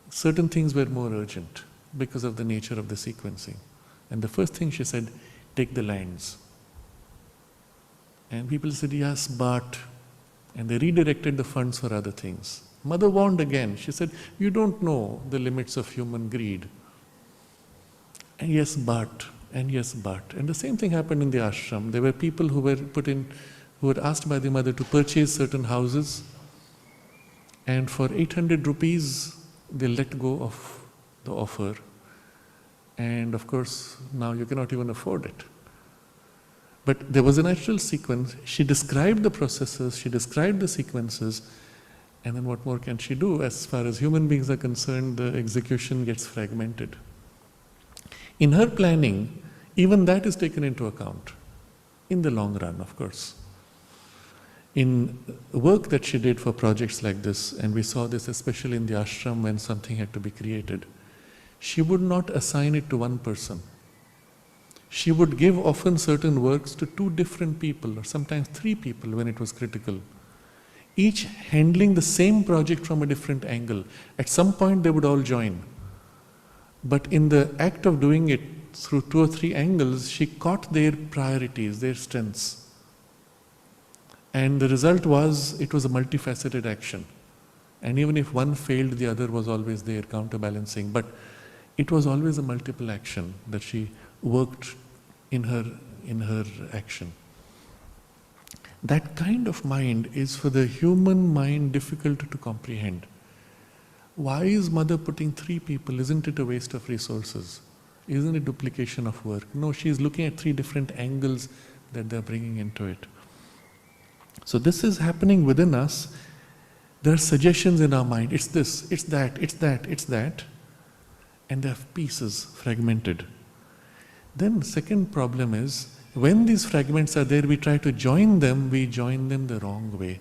Certain things were more urgent because of the nature of the sequencing. And the first thing she said, take the lands. And people said, yes, but, and they redirected the funds for other things. Mother warned again. She said, you don't know the limits of human greed. And yes, but, and yes, but. And the same thing happened in the ashram. There were people who were asked by the mother to purchase certain houses. And for 800 rupees, they let go of the offer. And of course, now you cannot even afford it. But there was a natural sequence. She described the processes, she described the sequences, and then what more can she do? As far as human beings are concerned, the execution gets fragmented. In her planning, even that is taken into account, in the long run, of course. In work that she did for projects like this, and we saw this especially in the ashram when something had to be created, she would not assign it to one person. She would give often certain works to 2 different people, or sometimes 3 people when it was critical, each handling the same project from a different angle. At some point they would all join. But in the act of doing it through 2 or 3 angles, she caught their priorities, their strengths. And the result was, it was a multifaceted action. And even if one failed, the other was always there, counterbalancing. But it was always a multiple action that she worked in her action. That kind of mind is for the human mind difficult to comprehend. Why is Mother putting 3 people? Isn't it a waste of resources? Isn't it duplication of work? No, she is looking at 3 different angles that they're bringing into it. So this is happening within us. There are suggestions in our mind. It's this, it's that, it's that, it's that. And they have pieces fragmented. Then the second problem is, when these fragments are there, we try to join them, we join them the wrong way.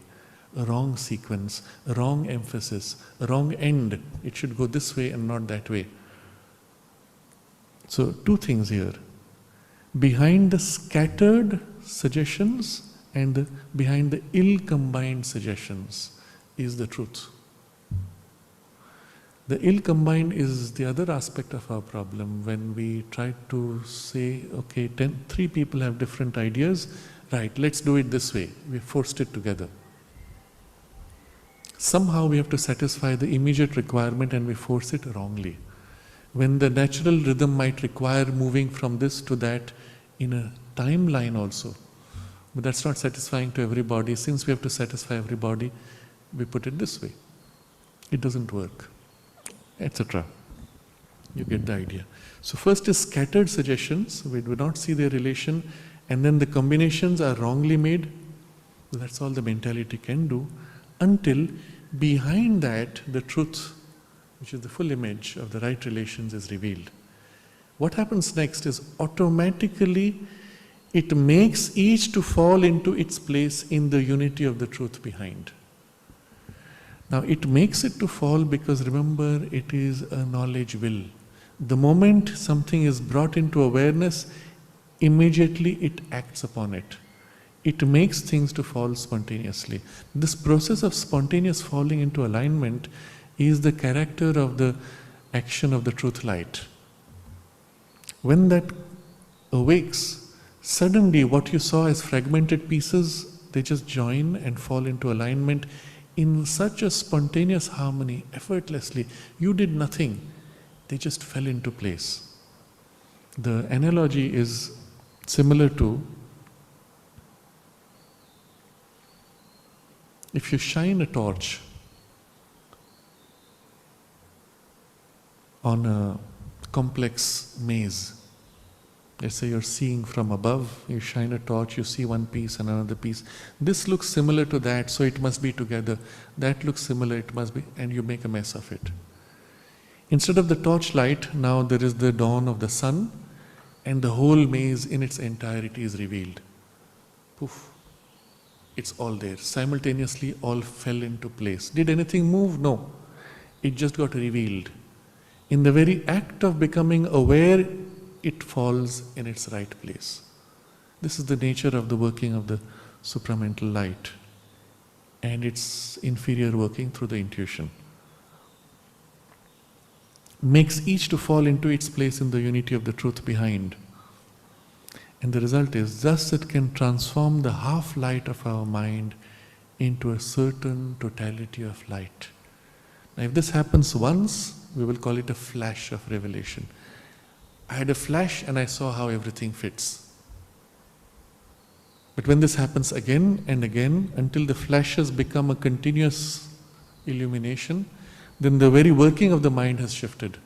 A wrong sequence, a wrong emphasis, a wrong end. It should go this way and not that way. So 2 things here. Behind the scattered suggestions and behind the ill-combined suggestions is the truth. The ill-combined is the other aspect of our problem. When we try to say, okay, 3 people have different ideas, right, let's do it this way. We forced it together. Somehow we have to satisfy the immediate requirement and we force it wrongly. when the natural rhythm might require moving from this to that in a timeline also. But that's not satisfying to everybody. Since we have to satisfy everybody, we put it this way. It doesn't work, etc. You get the idea. So first is scattered suggestions. We do not see their relation, and then the combinations are wrongly made. That's all the mentality can do, until behind that the truth, which is the full image of the right relations, is revealed. What happens next is automatically it makes each to fall into its place in the unity of the truth behind. Now it makes it to fall because, remember, it is a knowledge will. The moment something is brought into awareness, immediately it acts upon it. It makes things to fall spontaneously. This process of spontaneous falling into alignment is the character of the action of the truth light. When that awakes, suddenly what you saw as fragmented pieces, they just join and fall into alignment in such a spontaneous harmony, effortlessly. You did nothing, they just fell into place. The analogy is similar to, if you shine a torch on a complex maze, let's say you're seeing from above, you shine a torch, you see one piece and another piece. This looks similar to that, so it must be together. That looks similar, it must be, and you make a mess of it. Instead of the torchlight, now there is the dawn of the sun, and the whole maze in its entirety is revealed. Poof. It's all there. Simultaneously, all fell into place. Did anything move? No. It just got revealed. In the very act of becoming aware, it falls in its right place. This is the nature of the working of the supramental light and its inferior working through the intuition. Makes each to fall into its place in the unity of the truth behind. And the result is, thus it can transform the half light of our mind into a certain totality of light. Now if this happens once, we will call it a flash of revelation. I had a flash and I saw how everything fits. But when this happens again and again, until the flashes become a continuous illumination, then the very working of the mind has shifted.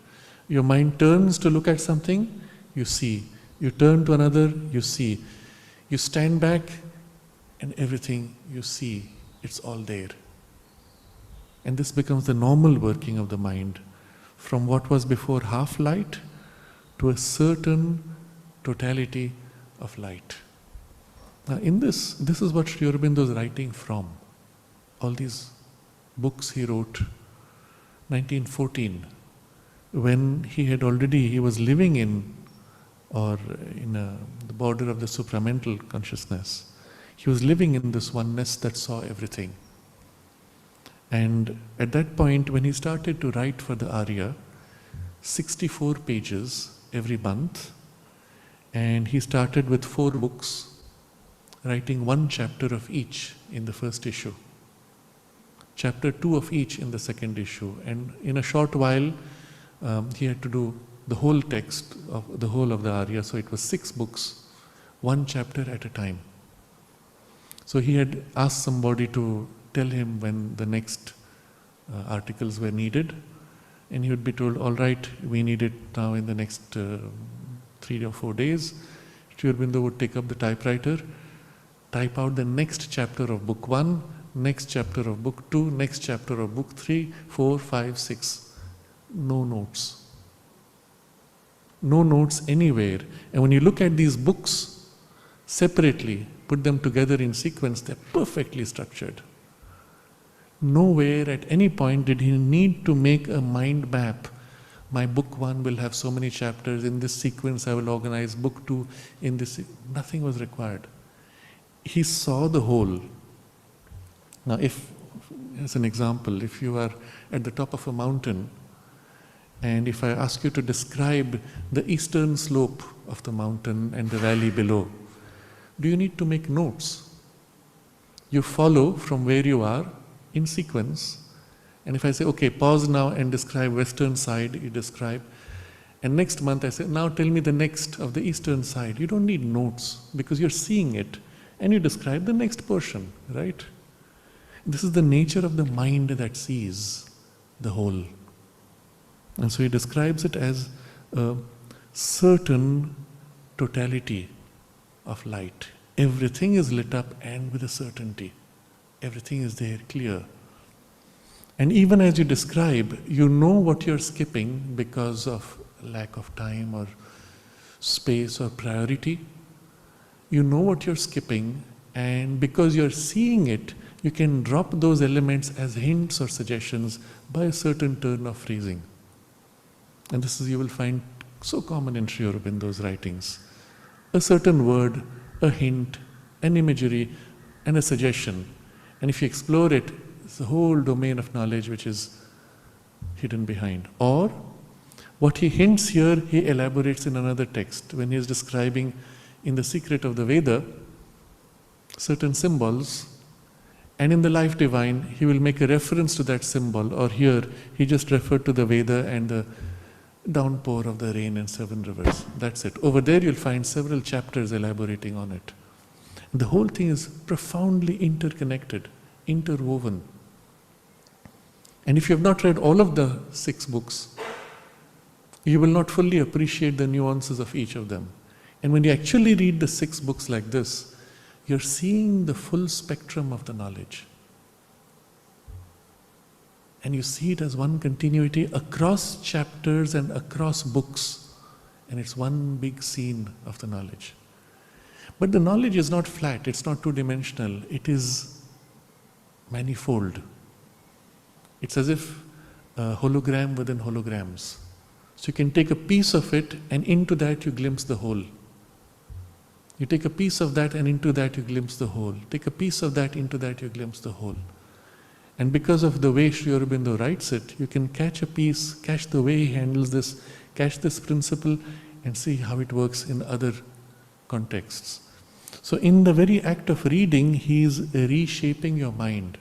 Your mind turns to look at something, you see. You turn to another, you see. You stand back and everything you see, it's all there. And this becomes the normal working of the mind, from what was before half light to a certain totality of light. Now in this is what Sri Aurobindo is writing from. All these books he wrote 1914, when he was living in the border of the supramental consciousness. He was living in this oneness that saw everything. And at that point, when he started to write for the Arya, 64 pages every month, and he started with 4 books, writing 1 chapter of each in the first issue, chapter 2 of each in the second issue, and in a short while he had to do the whole text of the whole of the Arya, so it was 6 books, 1 chapter at a time. So he had asked somebody to tell him when the next articles were needed, and he would be told, all right, we need it now in the next 3 or 4 days. Sri Aurobindo would take up the typewriter, type out the next chapter of book 1, next chapter of book 2, next chapter of book 3, 4, 5, 6. No notes. No notes anywhere. And when you look at these books separately, put them together in sequence, they're perfectly structured. Nowhere at any point did he need to make a mind map. My book 1 will have so many chapters, in this sequence I will organize book 2 in this. Nothing was required. He saw the whole. Now if, as an example, if you are at the top of a mountain, and if I ask you to describe the eastern slope of the mountain and the valley below, do you need to make notes? You follow from where you are in sequence, and if I say, okay, pause now and describe western side, you describe, And next month I say, now tell me the next of the eastern side. You don't need notes because you're seeing it and you describe the next portion, right? This is the nature of the mind that sees the whole. And so he describes it as a certain totality of light. Everything is lit up and with a certainty. Everything is there, clear. And even as you describe, you know what you're skipping because of lack of time or space or priority. You know what you're skipping, and because you're seeing it, you can drop those elements as hints or suggestions by a certain turn of phrasing. And this is, you will find, so common in Sri Aurobindo's writings. A certain word, a hint, an imagery, and a suggestion. And if you explore it, it's a whole domain of knowledge which is hidden behind. Or, what he hints here, he elaborates in another text. When he is describing in the secret of the Veda certain symbols, and in the Life Divine, he will make a reference to that symbol. Or here, he just referred to the Veda and the downpour of the rain and 7 rivers. That's it. Over there, you'll find several chapters elaborating on it. And the whole thing is profoundly interconnected, interwoven. And if you have not read all of the 6 books, you will not fully appreciate the nuances of each of them. And when you actually read the 6 books like this, you're seeing the full spectrum of the knowledge. And you see it as one continuity across chapters and across books. And it's one big scene of the knowledge. But the knowledge is not flat, it's not two-dimensional, it is manifold. It's as if a hologram within holograms. So you can take a piece of it, and into that you glimpse the whole. You take a piece of that, and into that you glimpse the whole. Take a piece of that, into that you glimpse the whole. And because of the way Sri Aurobindo writes it, you can catch a piece, catch the way he handles this, catch this principle, and see how it works in other contexts. So in the very act of reading, he is reshaping your mind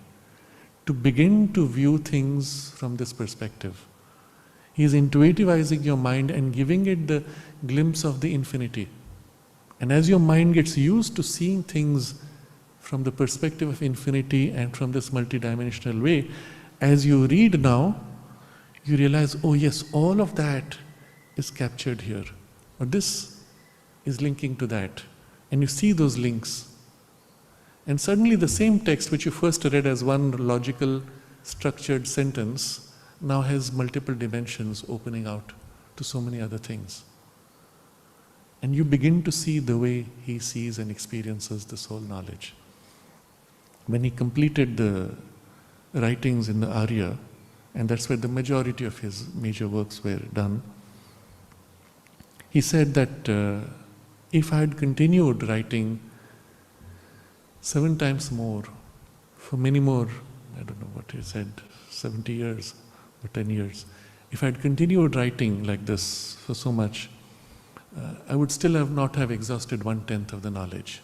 to begin to view things from this perspective. He is intuitivizing your mind and giving it the glimpse of the infinity. And as your mind gets used to seeing things from the perspective of infinity and from this multidimensional way, as you read now, you realize, oh yes, all of that is captured here. Or this is linking to that. And you see those links. And suddenly the same text which you first read as one logical, structured sentence now has multiple dimensions opening out to so many other things. And you begin to see the way he sees and experiences this whole knowledge. When he completed the writings in the Arya, and that's where the majority of his major works were done, he said that if I had continued writing 7 times more, for many more, I don't know what he said, 70 years or 10 years, if I had continued writing like this for so much, I would still not have exhausted 1/10 of the knowledge.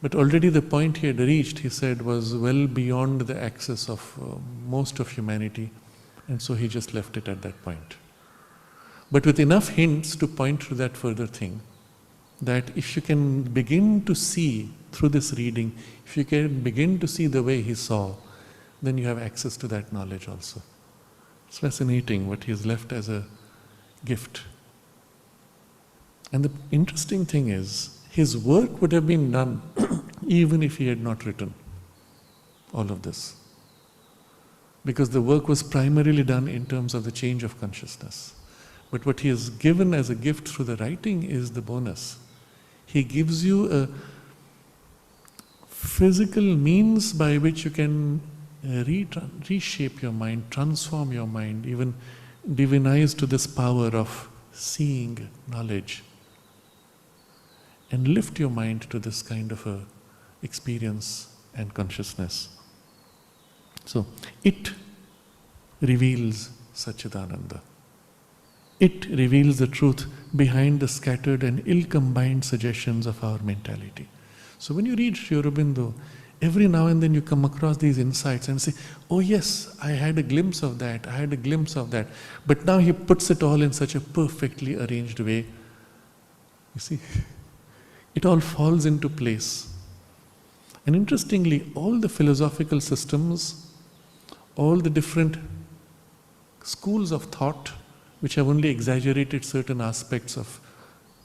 But already the point he had reached, he said, was well beyond the access of most of humanity, and so he just left it at that point. But with enough hints to point to that further thing, that if you can begin to see through this reading, if you can begin to see the way he saw, then you have access to that knowledge also. It's fascinating what he has left as a gift. And the interesting thing is, his work would have been done even if he had not written all of this. Because the work was primarily done in terms of the change of consciousness. But what he has given as a gift through the writing is the bonus. He gives you a physical means by which you can reshape your mind, transform your mind, even divinize to this power of seeing knowledge, and lift your mind to this kind of a experience and consciousness. So, it reveals Satchitananda. It reveals the truth behind the scattered and ill-combined suggestions of our mentality. So when you read Sri Aurobindo, every now and then you come across these insights and say, oh yes, I had a glimpse of that, I had a glimpse of that. But now he puts it all in such a perfectly arranged way. You see, it all falls into place. And interestingly, all the philosophical systems, all the different schools of thought, which have only exaggerated certain aspects of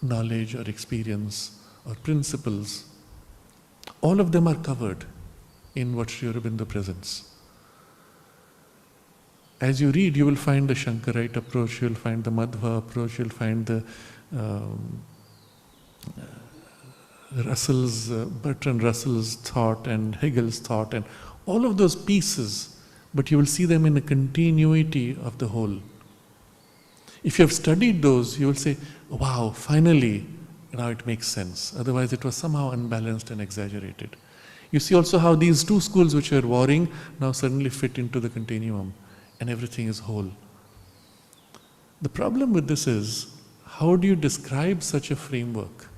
knowledge or experience or principles, all of them are covered in what Sri Aurobindo presents. As you read, you will find the Shankarite approach, you will find the Madhva approach, you will find the Bertrand Russell's thought and Hegel's thought and all of those pieces, but you will see them in a continuity of the whole. If you have studied those, you will say, wow, finally, now it makes sense. Otherwise it was somehow unbalanced and exaggerated. You see also how these two schools which were warring now suddenly fit into the continuum and everything is whole. The problem with this is, how do you describe such a framework?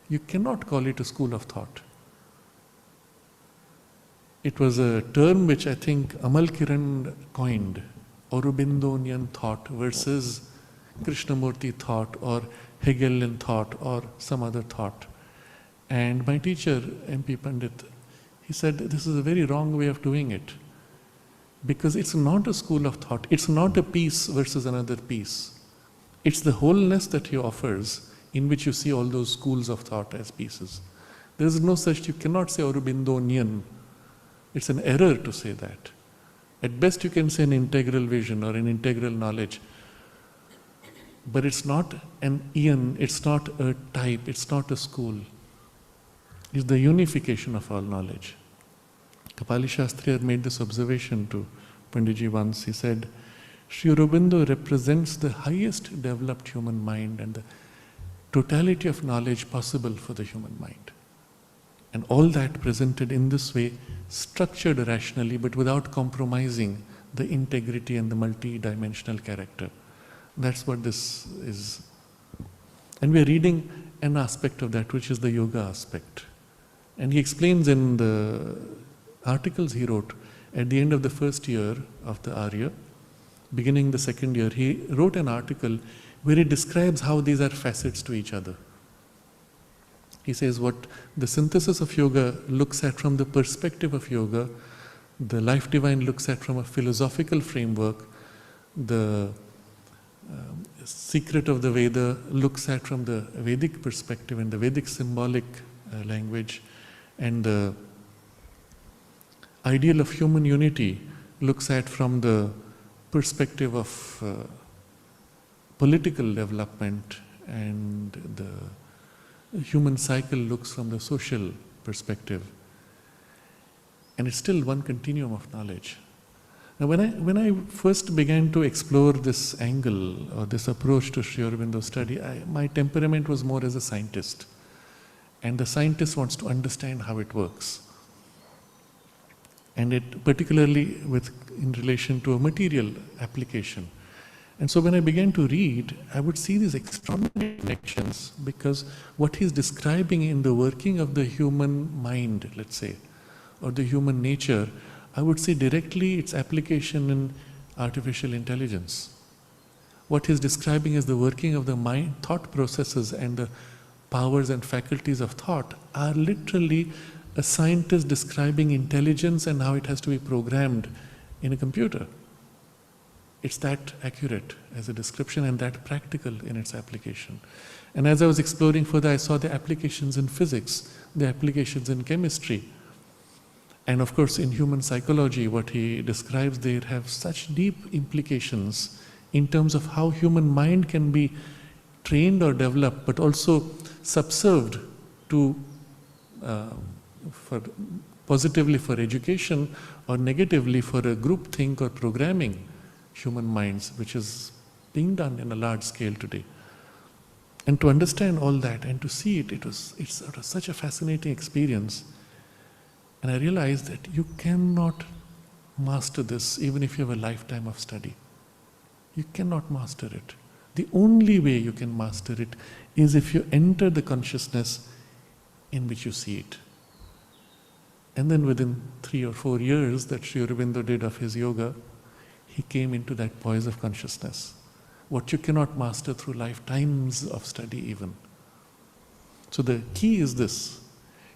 You cannot call it a school of thought. It was a term which I think Amal Kiran coined, Aurobindonian thought versus Krishnamurti thought or Hegelian thought or some other thought. And my teacher, MP Pandit, he said, this is a very wrong way of doing it. Because it's not a school of thought. It's not a piece versus another piece. It's the wholeness that he offers in which you see all those schools of thought as pieces. There is no such, you cannot say Aurobindonian. It's an error to say that. At best you can say an integral vision or an integral knowledge. But it's not an eon, it's not a type, it's not a school. It's the unification of all knowledge. Kapali Shastri had made this observation to Panditji once. He said, Sri Aurobindo represents the highest developed human mind and the totality of knowledge possible for the human mind. And all that presented in this way, structured rationally, but without compromising the integrity and the multi-dimensional character. That's what this is. And we are reading an aspect of that, which is the yoga aspect. And he explains in the articles he wrote, at the end of the first year of the Arya, beginning the second year, he wrote an article where he describes how these are facets to each other. He says what the synthesis of yoga looks at from the perspective of yoga, the Life Divine looks at from a philosophical framework, the Secret of the Veda looks at from the Vedic perspective and the Vedic symbolic language, and the ideal of human unity looks at from the perspective of political development, and the human cycle looks from the social perspective. And it's still one continuum of knowledge. Now when I first began to explore this angle or this approach to Sri Aurobindo study, my temperament was more as a scientist. And the scientist wants to understand how it works. And it particularly in relation to a material application. And so when I began to read, I would see these extraordinary connections, because what he's describing in the working of the human mind, let's say, or the human nature, I would see directly its application in artificial intelligence. What he's describing as the working of the mind, thought processes and the powers and faculties of thought are literally a scientist describing intelligence and how it has to be programmed in a computer. It's that accurate as a description and that practical in its application. And as I was exploring further, I saw the applications in physics, the applications in chemistry. And of course, in human psychology, what he describes there have such deep implications in terms of how human mind can be trained or developed, but also subserved to positively for education or negatively for a group think or programming human minds, which is being done in a large scale today. And to understand all that and to see it, it's sort of such a fascinating experience. And I realized that you cannot master this even if you have a lifetime of study. You cannot master it. The only way you can master it is if you enter the consciousness in which you see it. And then within 3 or 4 years that Sri Aurobindo did of his yoga, he came into that poise of consciousness. What you cannot master through lifetimes of study even. So the key is this.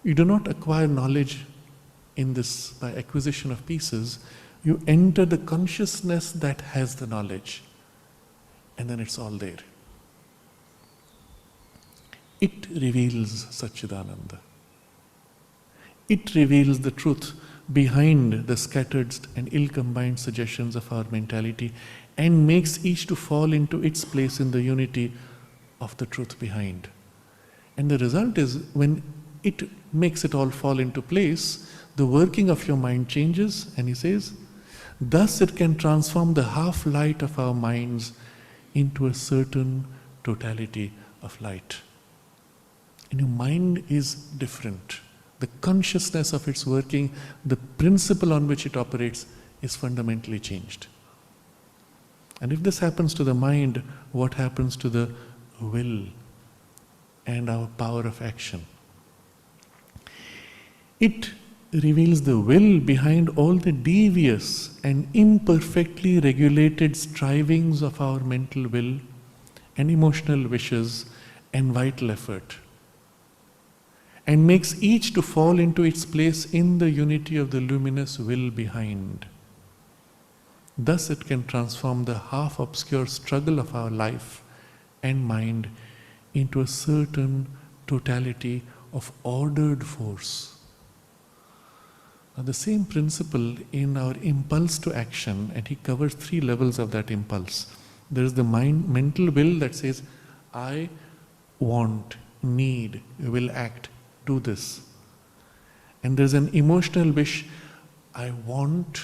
You do not acquire knowledge in this by acquisition of pieces. You enter the consciousness that has the knowledge. And then it's all there. It reveals Satchitananda. It reveals the truth behind the scattered and ill-combined suggestions of our mentality and makes each to fall into its place in the unity of the truth behind. And the result is, when it makes it all fall into place, the working of your mind changes, and he says, thus it can transform the half-light of our minds into a certain totality of light. And your mind is different. The consciousness of its working, the principle on which it operates, is fundamentally changed. And if this happens to the mind, what happens to the will and our power of action? It reveals the will behind all the devious and imperfectly regulated strivings of our mental will and emotional wishes and vital effort, and makes each to fall into its place in the unity of the luminous will behind. Thus it can transform the half-obscure struggle of our life and mind into a certain totality of ordered force. Now the same principle in our impulse to action, and he covers 3 levels of that impulse. There is the mental will that says, I want, need, will act, do this. And there's an emotional wish, I want,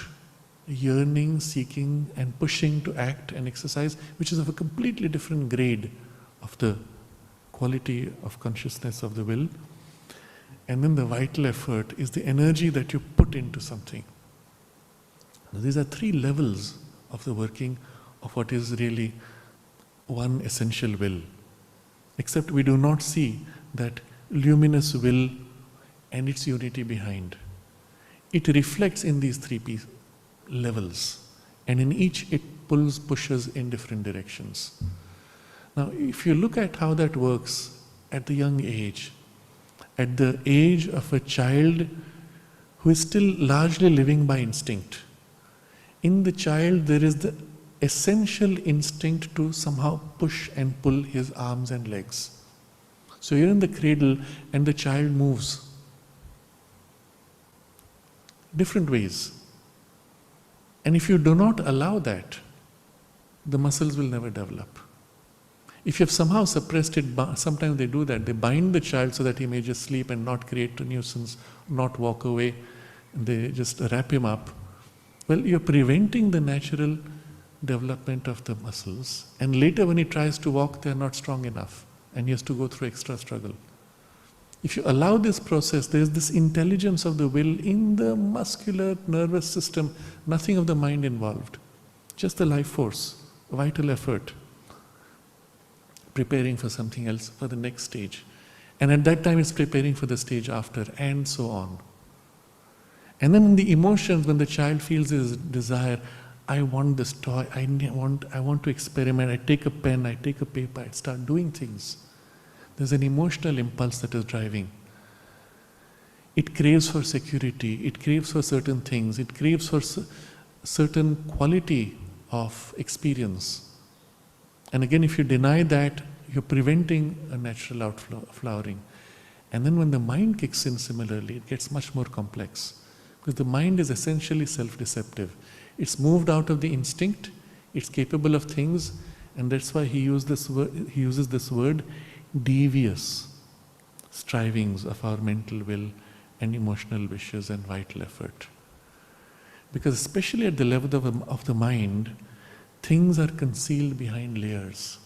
yearning, seeking and pushing to act and exercise, which is of a completely different grade of the quality of consciousness of the will. And then the vital effort is the energy that you put into something. Now, these are 3 levels of the working of what is really one essential will. Except we do not see that luminous will and its unity behind. It reflects in these 3 levels, and in each it pushes in different directions. Now, if you look at how that works at the young age, at the age of a child who is still largely living by instinct, in the child there is the essential instinct to somehow push and pull his arms and legs. So you're in the cradle and the child moves different ways. And if you do not allow that, the muscles will never develop. If you have somehow suppressed it, sometimes they do that. They bind the child so that he may just sleep and not create a nuisance, not walk away. They just wrap him up. Well, you're preventing the natural development of the muscles. And later when he tries to walk, they're not strong enough. And he has to go through extra struggle. If you allow this process, there is this intelligence of the will in the muscular nervous system, nothing of the mind involved. Just the life force, vital effort, preparing for something else, for the next stage. And at that time it's preparing for the stage after, and so on. And then in the emotions, when the child feels his desire, I want this toy, I want to experiment, I take a pen, I take a paper, I start doing things. There's an emotional impulse that is driving. It craves for security, it craves for certain things, it craves for certain quality of experience. And again, if you deny that, you're preventing a natural outflowering. And then when the mind kicks in similarly, it gets much more complex. Because the mind is essentially self-deceptive. It's moved out of the instinct, it's capable of things, and that's why he uses this word, devious strivings of our mental will and emotional wishes and vital effort. Because especially at the level of the mind, things are concealed behind layers.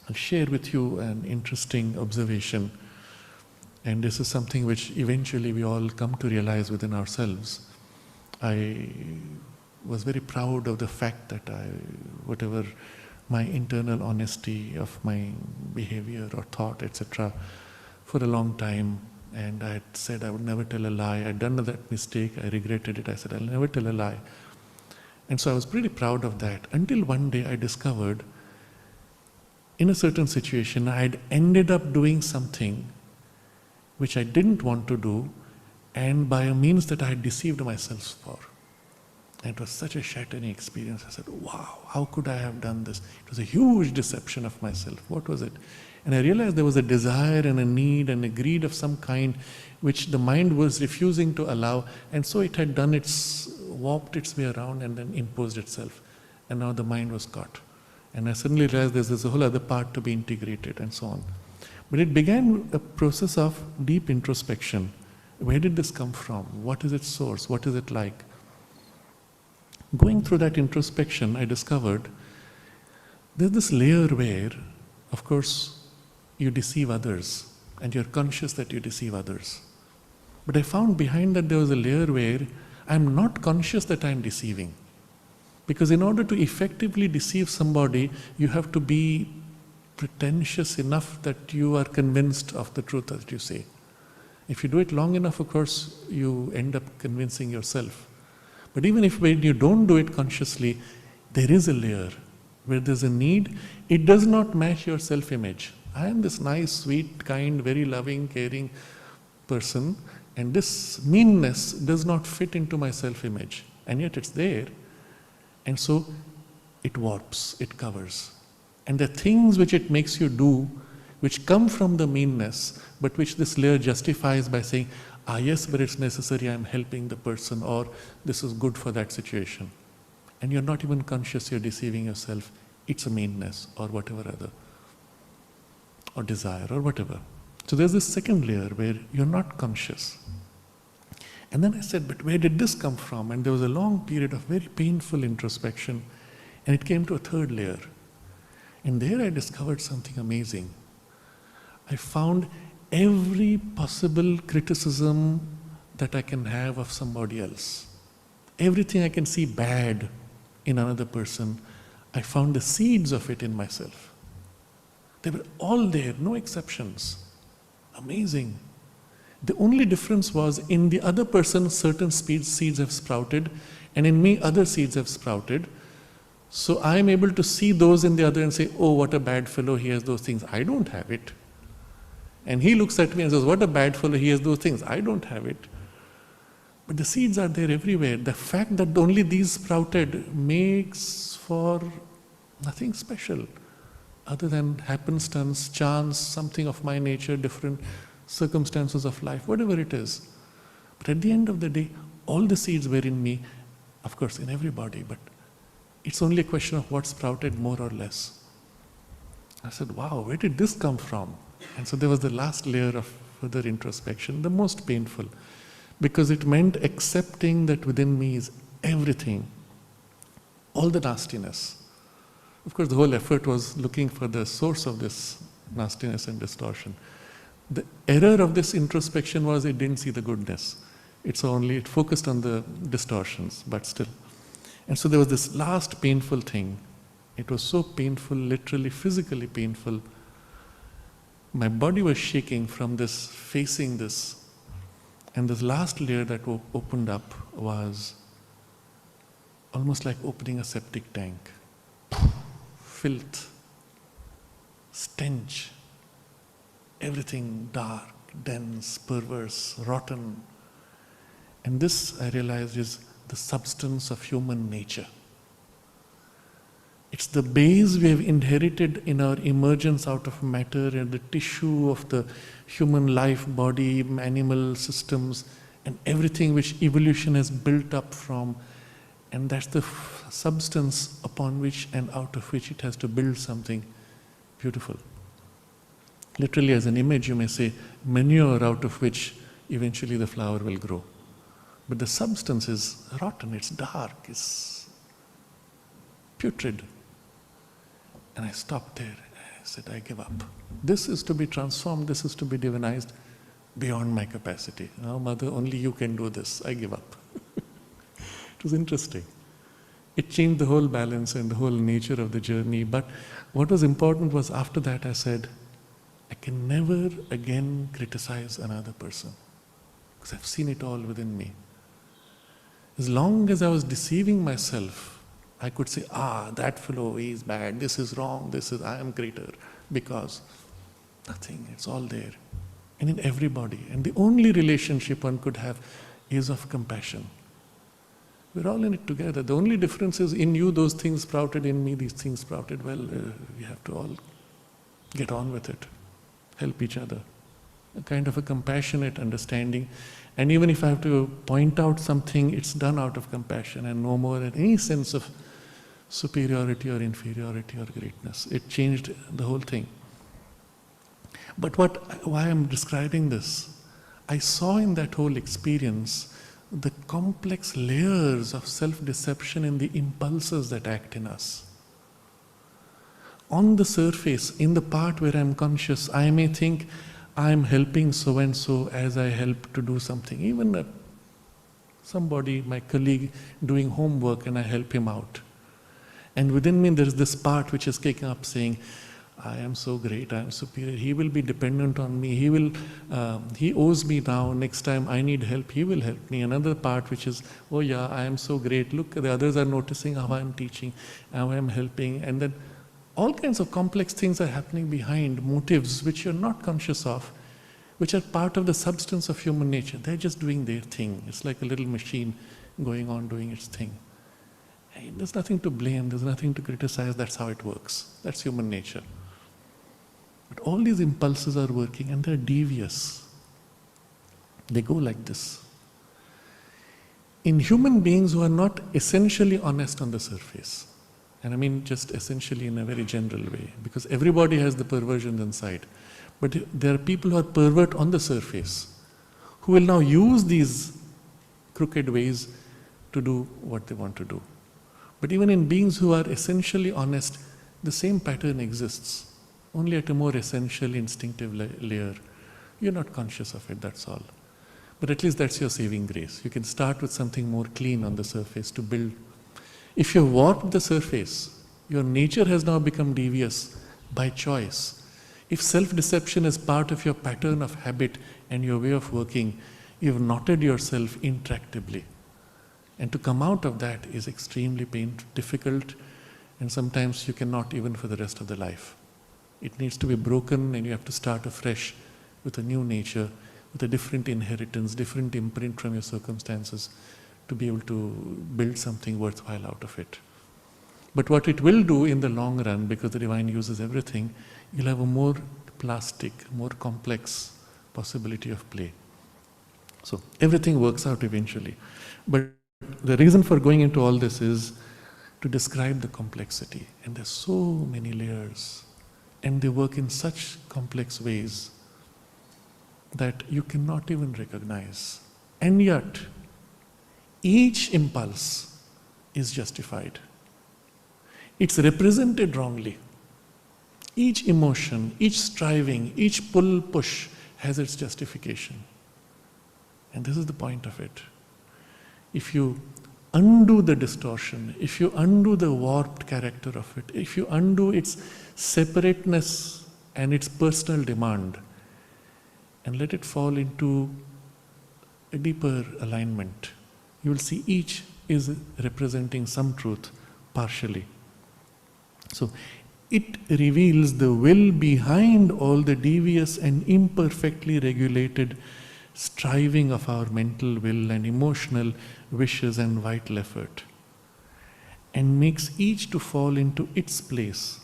I'll share with you an interesting observation, and this is something which eventually we all come to realize within ourselves. I was very proud of the fact that whatever my internal honesty of my behavior or thought, etc., for a long time, And I had said I would never tell a lie. I'd done that mistake. I regretted it. I said, I'll never tell a lie. And so I was pretty proud of that. Until one day I discovered, in a certain situation, I had ended up doing something which I didn't want to do, and by a means that I had deceived myself for. And it was such a shattering experience. I said, wow, how could I have done this? It was a huge deception of myself. What was it? And I realized there was a desire and a need and a greed of some kind which the mind was refusing to allow, and so it had warped its way around and then imposed itself. And now the mind was caught. And I suddenly realized there's a whole other part to be integrated and so on. But it began a process of deep introspection. Where did this come from? What is its source? What is it like? Going through that introspection, I discovered there's this layer where, of course, you deceive others and you're conscious that you deceive others. But I found behind that there was a layer where I'm not conscious that I'm deceiving. Because in order to effectively deceive somebody, you have to be pretentious enough that you are convinced of the truth that you say. If you do it long enough, of course, you end up convincing yourself. But even if when you don't do it consciously, there is a layer where there's a need. It does not match your self-image. I am this nice, sweet, kind, very loving, caring person, and this meanness does not fit into my self-image. And yet it's there. And so it warps, it covers. And the things which it makes you do, which come from the meanness, but which this layer justifies by saying, yes, but it's necessary, I'm helping the person, or this is good for that situation. And you're not even conscious you're deceiving yourself. It's a meanness, or whatever other, or desire, or whatever. So there's this second layer where you're not conscious. And then I said, but where did this come from? And there was a long period of very painful introspection, and it came to a third layer. And there I discovered something amazing. I found every possible criticism that I can have of somebody else. Everything I can see bad in another person, I found the seeds of it in myself. They were all there, no exceptions. Amazing. The only difference was in the other person certain seeds have sprouted, and in me other seeds have sprouted. So I am able to see those in the other and say, oh, what a bad fellow, he has those things. I don't have it. And he looks at me and says, what a bad fellow, he has those things. I don't have it. But the seeds are there everywhere. The fact that only these sprouted makes for nothing special other than happenstance, chance, something of my nature, different circumstances of life, whatever it is. But at the end of the day, all the seeds were in me, of course, in everybody, but it's only a question of what sprouted more or less. I said, wow, where did this come from? And so there was the last layer of further introspection, the most painful, because it meant accepting that within me is everything, all the nastiness. Of course, the whole effort was looking for the source of this nastiness and distortion. The error of this introspection was it didn't see the goodness. It focused on the distortions, but still. And so there was this last painful thing. It was so painful, literally, physically painful. My body was shaking from this, facing this. And this last layer that opened up was almost like opening a septic tank. Filth, stench, everything dark, dense, perverse, rotten. And this, I realized, is the substance of human nature. It's the base we have inherited in our emergence out of matter and the tissue of the human life, body, animal systems, and everything which evolution has built up from. And that's the substance upon which and out of which it has to build something beautiful. Literally, as an image, you may say, manure out of which eventually the flower will grow. But the substance is rotten, it's dark, it's putrid. And I stopped there. I said, I give up. This is to be transformed, this is to be divinized beyond my capacity. Now, Mother, only you can do this. I give up. It was interesting. It changed the whole balance and the whole nature of the journey. But what was important was after that I said, I can never again criticize another person. Because I've seen it all within me. As long as I was deceiving myself, I could say, that fellow is bad, this is wrong, I am greater. Because nothing, it's all there. And in everybody. And the only relationship one could have is of compassion. We're all in it together. The only difference is in you, those things sprouted, in me, these things sprouted. Well, we have to all get on with it. Help each other. A kind of a compassionate understanding. And even if I have to point out something, it's done out of compassion and no more in any sense of superiority or inferiority or greatness. It changed the whole thing. But why I'm describing this, I saw in that whole experience the complex layers of self-deception in the impulses that act in us. On the surface, in the part where I'm conscious, I may think I'm helping so and so as I help to do something. Even somebody, my colleague, doing homework and I help him out. And within me there's this part which is kicking up saying, I am so great, I am superior, he will be dependent on me, he owes me now, next time I need help, he will help me. Another part which is, oh yeah, I am so great, look, the others are noticing how I am teaching, how I am helping, and then all kinds of complex things are happening behind, motives which you're not conscious of, which are part of the substance of human nature. They're just doing their thing. It's like a little machine going on doing its thing. And there's nothing to blame, there's nothing to criticize, that's how it works. That's human nature. But all these impulses are working and they're devious. They go like this. In human beings who are not essentially honest on the surface, and I mean just essentially in a very general way, because everybody has the perversions inside, but there are people who are pervert on the surface, who will now use these crooked ways to do what they want to do. But even in beings who are essentially honest, the same pattern exists, only at a more essential instinctive layer. You're not conscious of it, that's all. But at least that's your saving grace. You can start with something more clean on the surface to build. If you've warped the surface, your nature has now become devious by choice. If self-deception is part of your pattern of habit and your way of working, you've knotted yourself intractably. And to come out of that is extremely difficult, and sometimes you cannot even for the rest of the life. It needs to be broken and you have to start afresh with a new nature, with a different inheritance, different imprint from your circumstances to be able to build something worthwhile out of it. But what it will do in the long run, because the divine uses everything, you'll have a more plastic, more complex possibility of play. So everything works out eventually. But the reason for going into all this is to describe the complexity. And there's so many layers. And they work in such complex ways that you cannot even recognize. And yet, each impulse is justified. It's represented wrongly. Each emotion, each striving, each pull-push has its justification. And this is the point of it. If you undo the distortion, if you undo the warped character of it, if you undo its separateness and its personal demand, and let it fall into a deeper alignment, you will see each is representing some truth partially. So it reveals the will behind all the devious and imperfectly regulated striving of our mental will and emotional wishes and vital effort, and makes each to fall into its place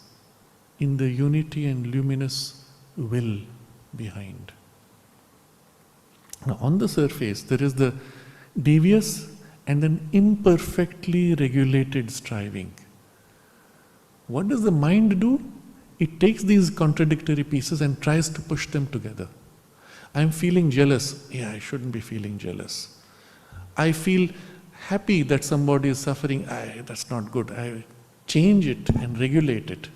in the unity and luminous will behind. Now, on the surface, there is the devious and an imperfectly regulated striving. What does the mind do? It takes these contradictory pieces and tries to push them together. I'm feeling jealous. Yeah, I shouldn't be feeling jealous. I feel happy that somebody is suffering. That's not good. I change it and regulate it.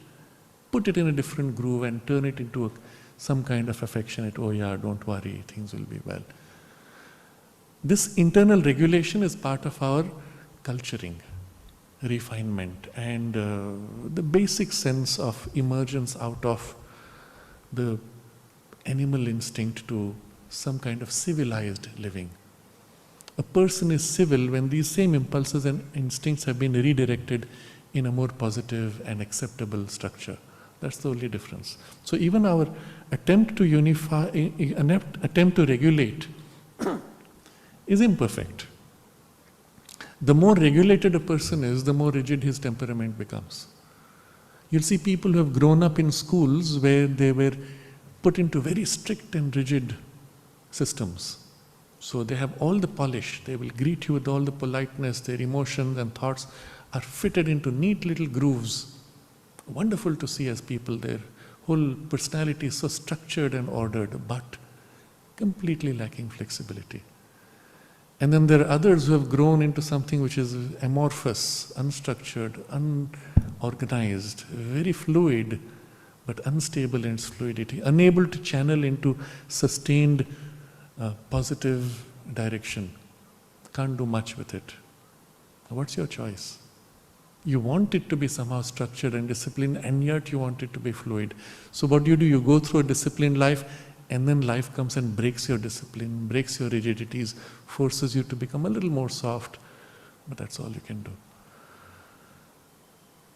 Put it in a different groove and turn it into some kind of affectionate, oh yeah, don't worry, things will be well. This internal regulation is part of our culturing, refinement, and the basic sense of emergence out of the animal instinct to some kind of civilized living. A person is civil when these same impulses and instincts have been redirected in a more positive and acceptable structure. That's the only difference. So even our attempt to unify, an attempt to regulate is imperfect. The more regulated a person is, the more rigid his temperament becomes. You'll see people who have grown up in schools where they were put into very strict and rigid systems. So they have all the polish, they will greet you with all the politeness, their emotions and thoughts are fitted into neat little grooves. Wonderful to see as people, their whole personality is so structured and ordered, but completely lacking flexibility. And then there are others who have grown into something which is amorphous, unstructured, unorganized, very fluid, but unstable in its fluidity, unable to channel into sustained positive direction. Can't do much with it. What's your choice? You want it to be somehow structured and disciplined, and yet you want it to be fluid. So what do? You go through a disciplined life, and then life comes and breaks your discipline, breaks your rigidities, forces you to become a little more soft, but that's all you can do.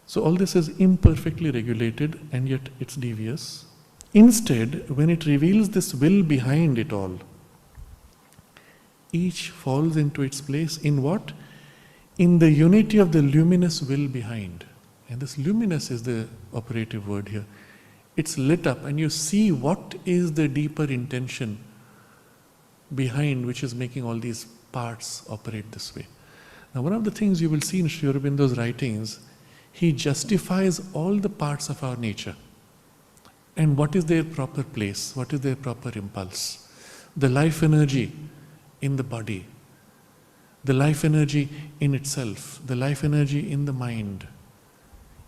So all this is imperfectly regulated, and yet it's devious. Instead, when it reveals this will behind it all, each falls into its place in what? In the unity of the luminous will behind. And this luminous is the operative word here. It's lit up and you see what is the deeper intention behind which is making all these parts operate this way. Now one of the things you will see in Sri Aurobindo's writings, he justifies all the parts of our nature and what is their proper place, what is their proper impulse. The life energy in the body, the life energy in itself, the life energy in the mind.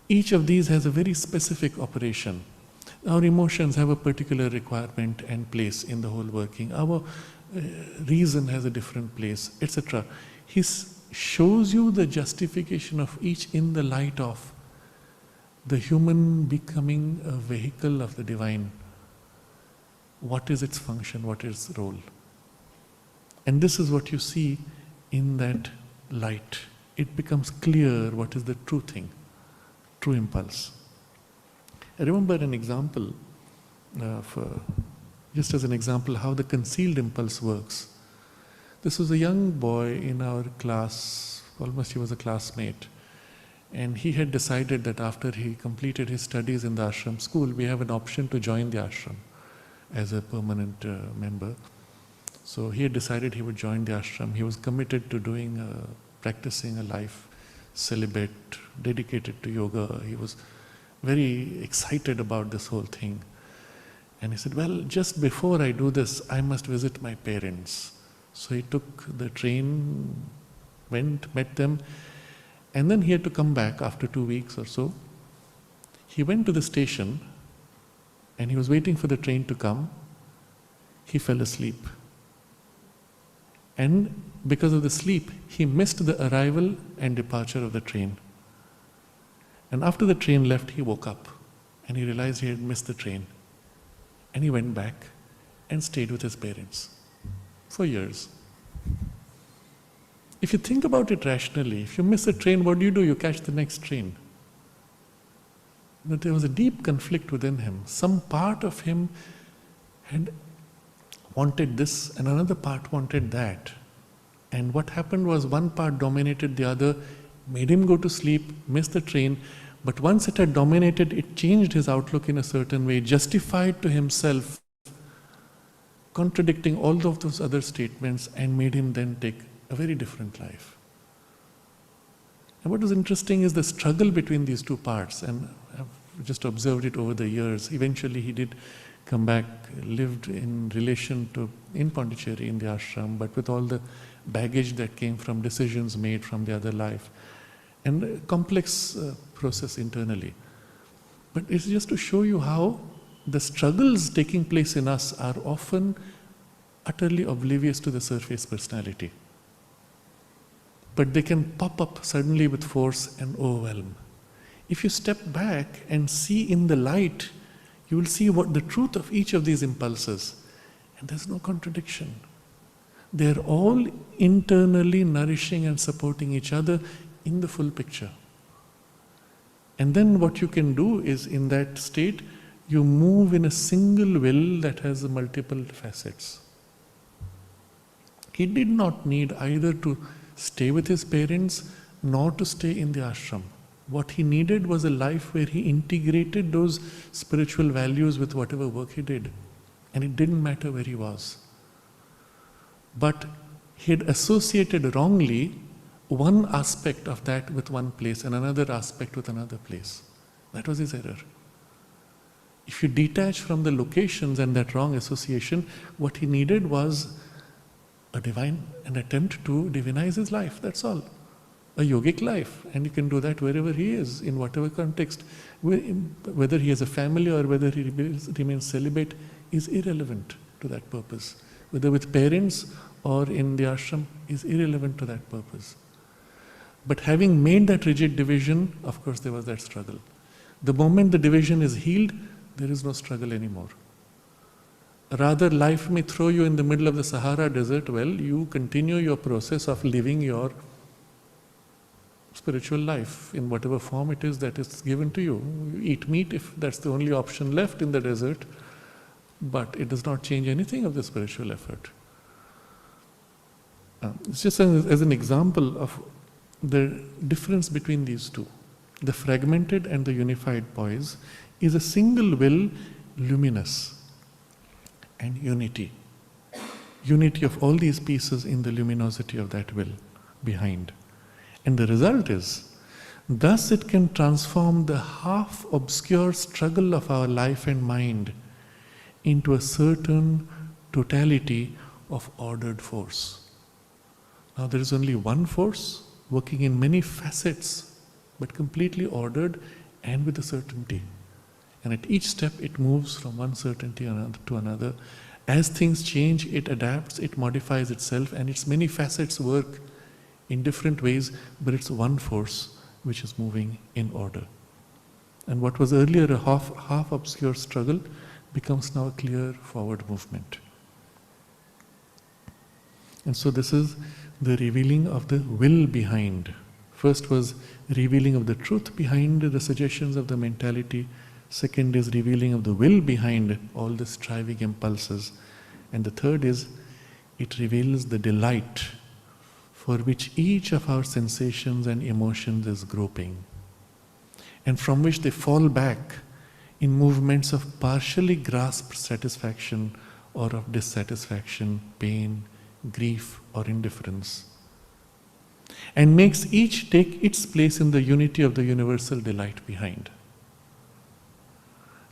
Each of these has a very specific operation. Our emotions have a particular requirement and place in the whole working. Our reason has a different place, etc. He shows you the justification of each in the light of the human becoming a vehicle of the divine. What is its function? What is its role? And this is what you see in that light. It becomes clear what is the true thing, true impulse. I remember an example, just as an example, how the concealed impulse works. This was a young boy in our class, almost he was a classmate, and he had decided that after he completed his studies in the ashram school, we have an option to join the ashram as a permanent member. So he had decided he would join the ashram. He was committed to practicing a life celibate, dedicated to yoga. He was very excited about this whole thing. And he said, well, just before I do this, I must visit my parents. So he took the train, went, met them, and then he had to come back after 2 weeks or so. He went to the station and he was waiting for the train to come. He fell asleep. And because of the sleep, he missed the arrival and departure of the train. And after the train left, he woke up and he realized he had missed the train. And he went back and stayed with his parents for years. If you think about it rationally, if you miss a train, what do? You catch the next train. But there was a deep conflict within him. Some part of him had wanted this and another part wanted that. And what happened was one part dominated the other, made him go to sleep, miss the train, but once it had dominated, it changed his outlook in a certain way, justified to himself, contradicting all of those other statements, and made him then take a very different life. And what was interesting is the struggle between these two parts, and I've just observed it over the years. Eventually he did come back, lived in relation to, in Pondicherry, in the ashram, but with all the baggage that came from decisions made from the other life. And a complex process internally. But it's just to show you how the struggles taking place in us are often utterly oblivious to the surface personality. But they can pop up suddenly with force and overwhelm. If you step back and see in the light, you will see what the truth of each of these impulses. And there's no contradiction. They're all internally nourishing and supporting each other in the full picture. And then what you can do is, in that state, you move in a single will that has multiple facets. He did not need either to stay with his parents nor to stay in the ashram. What he needed was a life where he integrated those spiritual values with whatever work he did. And it didn't matter where he was. But he had associated wrongly one aspect of that with one place and another aspect with another place. That was his error. If you detach from the locations and that wrong association, what he needed was an attempt to divinize his life, that's all. A yogic life, and you can do that wherever he is, in whatever context. Whether he has a family or whether he remains celibate is irrelevant to that purpose. Whether with parents or in the ashram is irrelevant to that purpose. But having made that rigid division, of course there was that struggle. The moment the division is healed, there is no struggle anymore. Rather, life may throw you in the middle of the Sahara Desert. Well, you continue your process of living your spiritual life in whatever form it is that is given to you. You eat meat if that's the only option left in the desert, but it does not change anything of the spiritual effort. It's just as an example of the difference between these two. The fragmented and the unified poise is a single will, luminous, and unity. Unity of all these pieces in the luminosity of that will behind. And the result is, thus it can transform the half-obscure struggle of our life and mind into a certain totality of ordered force. Now there is only one force working in many facets, but completely ordered and with a certainty. And at each step it moves from one certainty to another. As things change, it adapts, it modifies itself, and its many facets work in different ways, but it's one force which is moving in order. And what was earlier a half obscure struggle becomes now a clear forward movement. And so this is the revealing of the will behind. First was revealing of the truth behind the suggestions of the mentality. Second is revealing of the will behind all the striving impulses. And the third is, it reveals the delight for which each of our sensations and emotions is groping, and from which they fall back in movements of partially grasped satisfaction or of dissatisfaction, pain, grief, or indifference, and makes each take its place in the unity of the universal delight behind.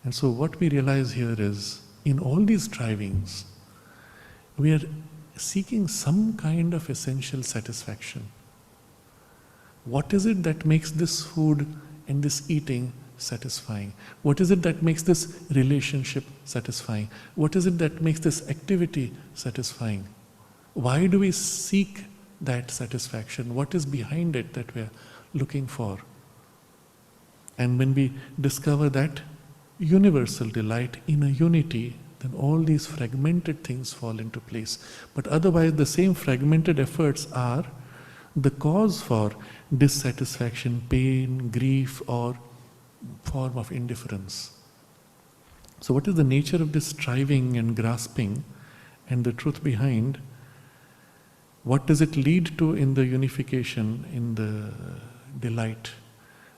And so what we realize here is, in all these strivings, we are seeking some kind of essential satisfaction. What is it that makes this food and this eating satisfying? What is it that makes this relationship satisfying? What is it that makes this activity satisfying? Why do we seek that satisfaction? What is behind it that we are looking for? And when we discover that universal delight in a unity, then all these fragmented things fall into place. But otherwise, the same fragmented efforts are the cause for dissatisfaction, pain, grief, or form of indifference. So what is the nature of this striving and grasping and the truth behind? What does it lead to in the unification, in the delight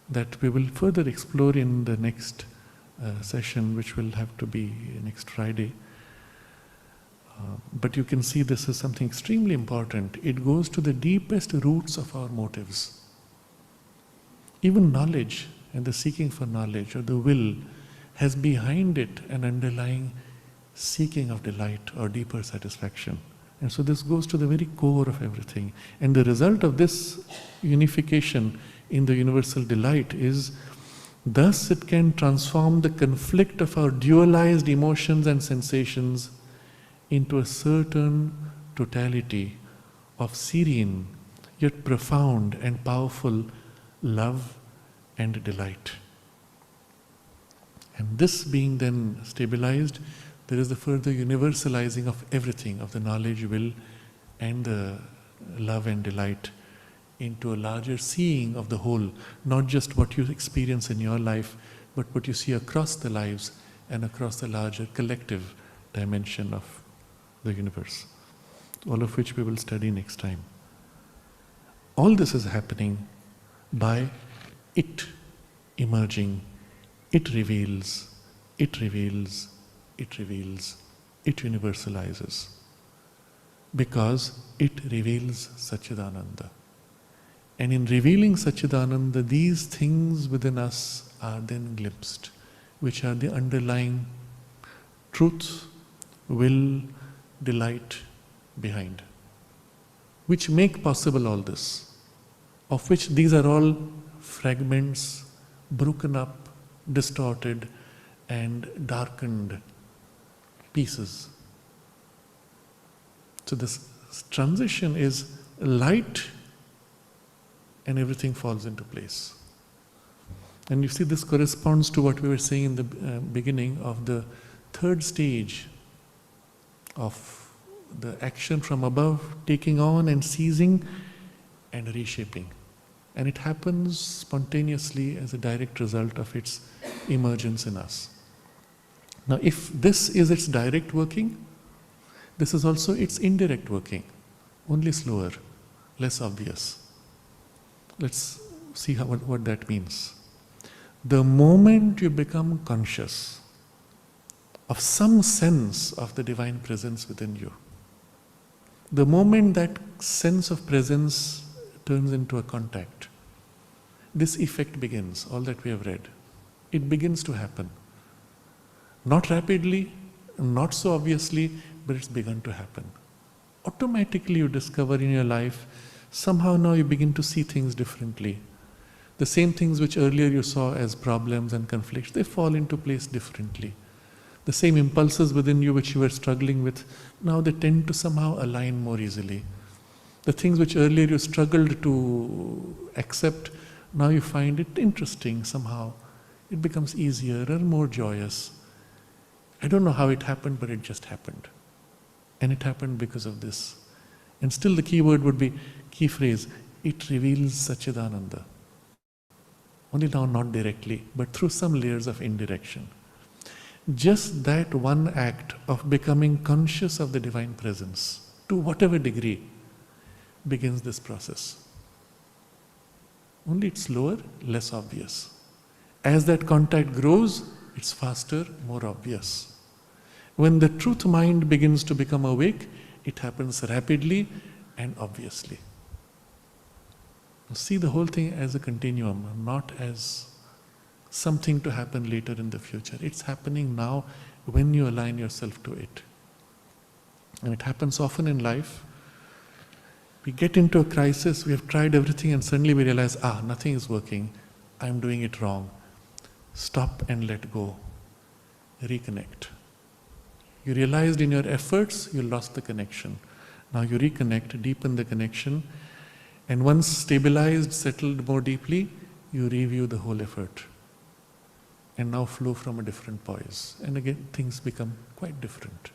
that we will further explore in the next session, which will have to be next Friday. But you can see this is something extremely important. It goes to the deepest roots of our motives. Even knowledge and the seeking for knowledge or the will has behind it an underlying seeking of delight or deeper satisfaction. And so this goes to the very core of everything. And the result of this unification in the universal delight is, thus it can transform the conflict of our dualized emotions and sensations into a certain totality of serene, yet profound and powerful love and delight. And this being then stabilized, there is the further universalizing of everything, of the knowledge, will, and the love and delight, into a larger seeing of the whole, not just what you experience in your life, but what you see across the lives and across the larger collective dimension of the universe, all of which we will study next time. All this is happening by it emerging. It reveals, it reveals, it reveals, it universalizes. Because it reveals Satchitananda. And in revealing Satchitananda, these things within us are then glimpsed, which are the underlying truth, will, delight behind, which make possible all this, of which these are all fragments, broken up, distorted and darkened pieces. So this transition is light and everything falls into place. And you see, this corresponds to what we were saying in the beginning of the third stage of the action from above, taking on and seizing and reshaping. And it happens spontaneously as a direct result of its emergence in us. Now, if this is its direct working, this is also its indirect working, only slower, less obvious. Let's see what that means. The moment you become conscious of some sense of the divine presence within you, the moment that sense of presence turns into a contact, this effect begins, all that we have read. It begins to happen. Not rapidly, not so obviously, but it's begun to happen. Automatically you discover in your life, somehow now you begin to see things differently. The same things which earlier you saw as problems and conflicts, they fall into place differently. The same impulses within you which you were struggling with, now they tend to somehow align more easily. The things which earlier you struggled to accept, now you find it interesting somehow. It becomes easier or more joyous. I don't know how it happened, but it just happened. And it happened because of this. And still the key word would be, key phrase, it reveals Satchitananda. Only now not directly, but through some layers of indirection. Just that one act of becoming conscious of the divine presence, to whatever degree, begins this process. Only it's slower, less obvious. As that contact grows, it's faster, more obvious. When the truth mind begins to become awake, it happens rapidly and obviously. See the whole thing as a continuum, not as something to happen later in the future. It's happening now when you align yourself to it. And it happens often in life. We get into a crisis, we have tried everything and suddenly we realize, nothing is working, I'm doing it wrong. Stop and let go. Reconnect. You realized in your efforts, you lost the connection. Now you reconnect, deepen the connection, and once stabilized, settled more deeply, you review the whole effort. And now flow from a different poise. And again, things become quite different.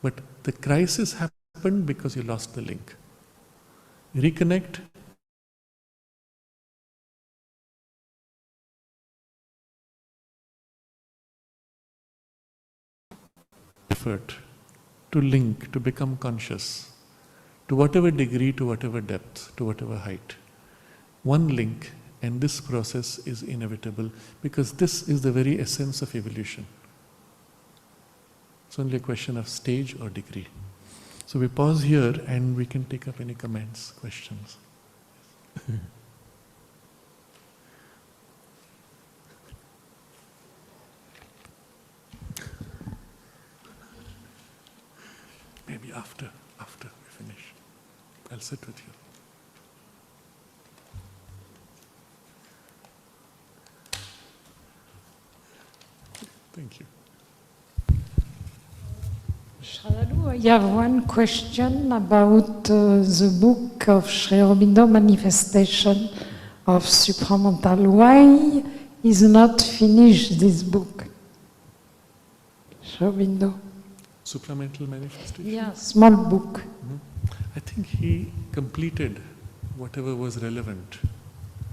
But the crisis happened because you lost the link. Reconnect. Effort to link, to become conscious, to whatever degree, to whatever depth, to whatever height. One link, and this process is inevitable because this is the very essence of evolution. It's only a question of stage or degree. So we pause here and we can take up any comments, questions. Maybe after we finish. I'll sit with you. Thank you. Shaladu, I have one question about the book of Sri Aurobindo, Manifestation of Supramental. Why is not finished this book? Sri Aurobindo. Supramental manifestation? Yeah, small book. I think he completed whatever was relevant.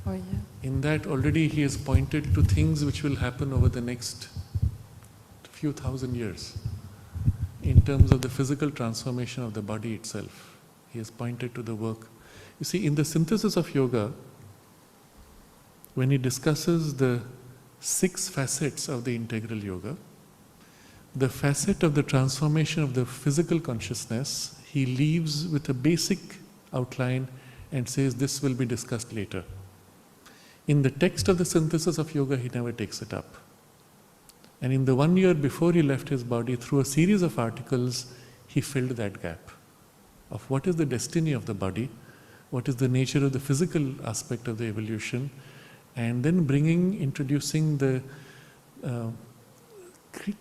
Oh yeah. In that already he has pointed to things which will happen over the next few thousand years in terms of the physical transformation of the body itself. He has pointed to the work. You see, in the synthesis of yoga, when he discusses the 6 facets of the integral yoga, the facet of the transformation of the physical consciousness, he leaves with a basic outline and says this will be discussed later. In the text of the synthesis of yoga, he never takes it up. And in the 1 year before he left his body, through a series of articles, he filled that gap of what is the destiny of the body, what is the nature of the physical aspect of the evolution, and then introducing the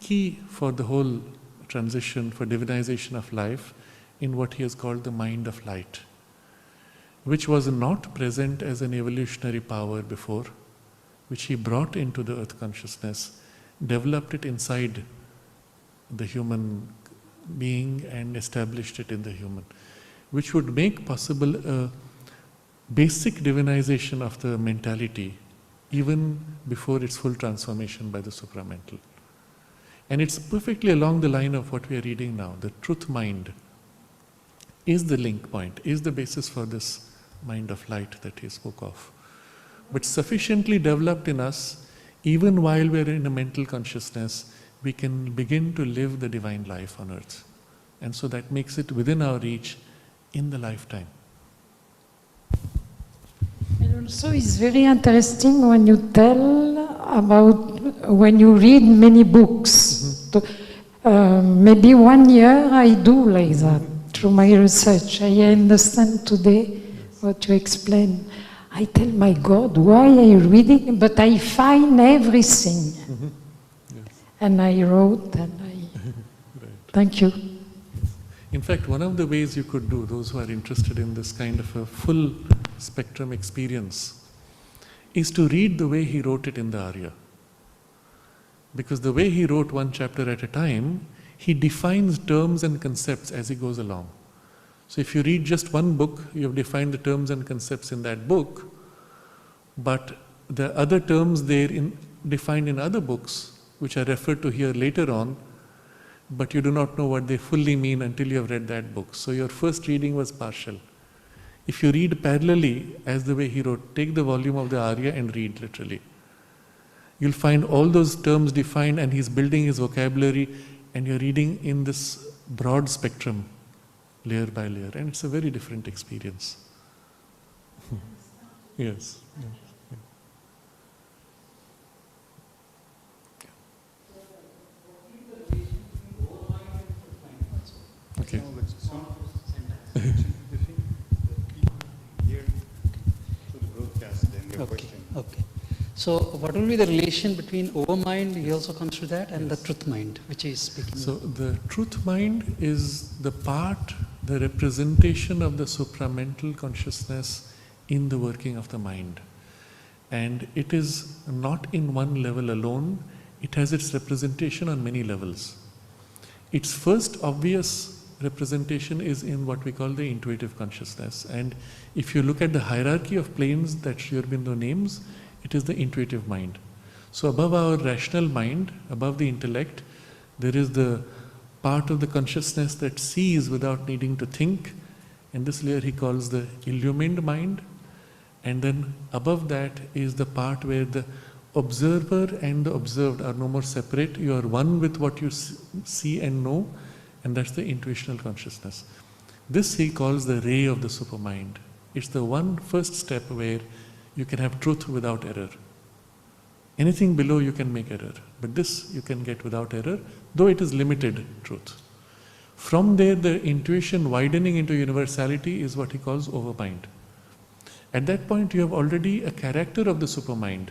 key for the whole transition, for divinization of life, in what he has called the mind of light, which was not present as an evolutionary power before, which he brought into the earth consciousness, developed it inside the human being and established it in the human, which would make possible a basic divinization of the mentality even before its full transformation by the supramental. And it's perfectly along the line of what we are reading now. The truth mind is the link point, is the basis for this mind of light that he spoke of. But sufficiently developed in us, even while we are in a mental consciousness, we can begin to live the divine life on earth. And so that makes it within our reach in the lifetime. And also it's very interesting when you tell about when you read many books. Maybe 1 year I do like that through my research. I understand today what you explain. I tell my God, why are you reading? But I find everything. Yes. And I wrote and I... Right. Thank you. In fact, one of the ways you could do, those who are interested in this kind of a full spectrum experience, is to read the way he wrote it in the Arya. Because the way he wrote one chapter at a time, he defines terms and concepts as he goes along. So if you read just one book, you have defined the terms and concepts in that book, but the other terms there defined in other books, which are referred to here later on, but you do not know what they fully mean until you have read that book. So your first reading was partial. If you read parallelly, as the way he wrote, take the volume of the Arya and read literally. You'll find all those terms defined and he's building his vocabulary and you're reading in this broad spectrum, layer by layer, and it's a very different experience. Yes. Okay. Okay. So what will be the relation between overmind, he also comes to that, and the truth mind, which he is speaking So the truth mind is the part, the representation of the supramental consciousness in the working of the mind. And it is not in one level alone, it has its representation on many levels. Its first obvious representation is in what we call the intuitive consciousness. And if you look at the hierarchy of planes that Sri Aurobindo names, it is the intuitive mind. So above our rational mind, above the intellect, there is the part of the consciousness that sees without needing to think, and this layer he calls the illumined mind. And then above that is the part where the observer and the observed are no more separate. You are one with what you see and know, and that's the intuitional consciousness. This he calls the ray of the supermind. It's the one first step where you can have truth without error. Anything below you can make error, but this you can get without error, though it is limited truth. From there, the intuition widening into universality is what he calls overmind. At that point, you have already a character of the supermind,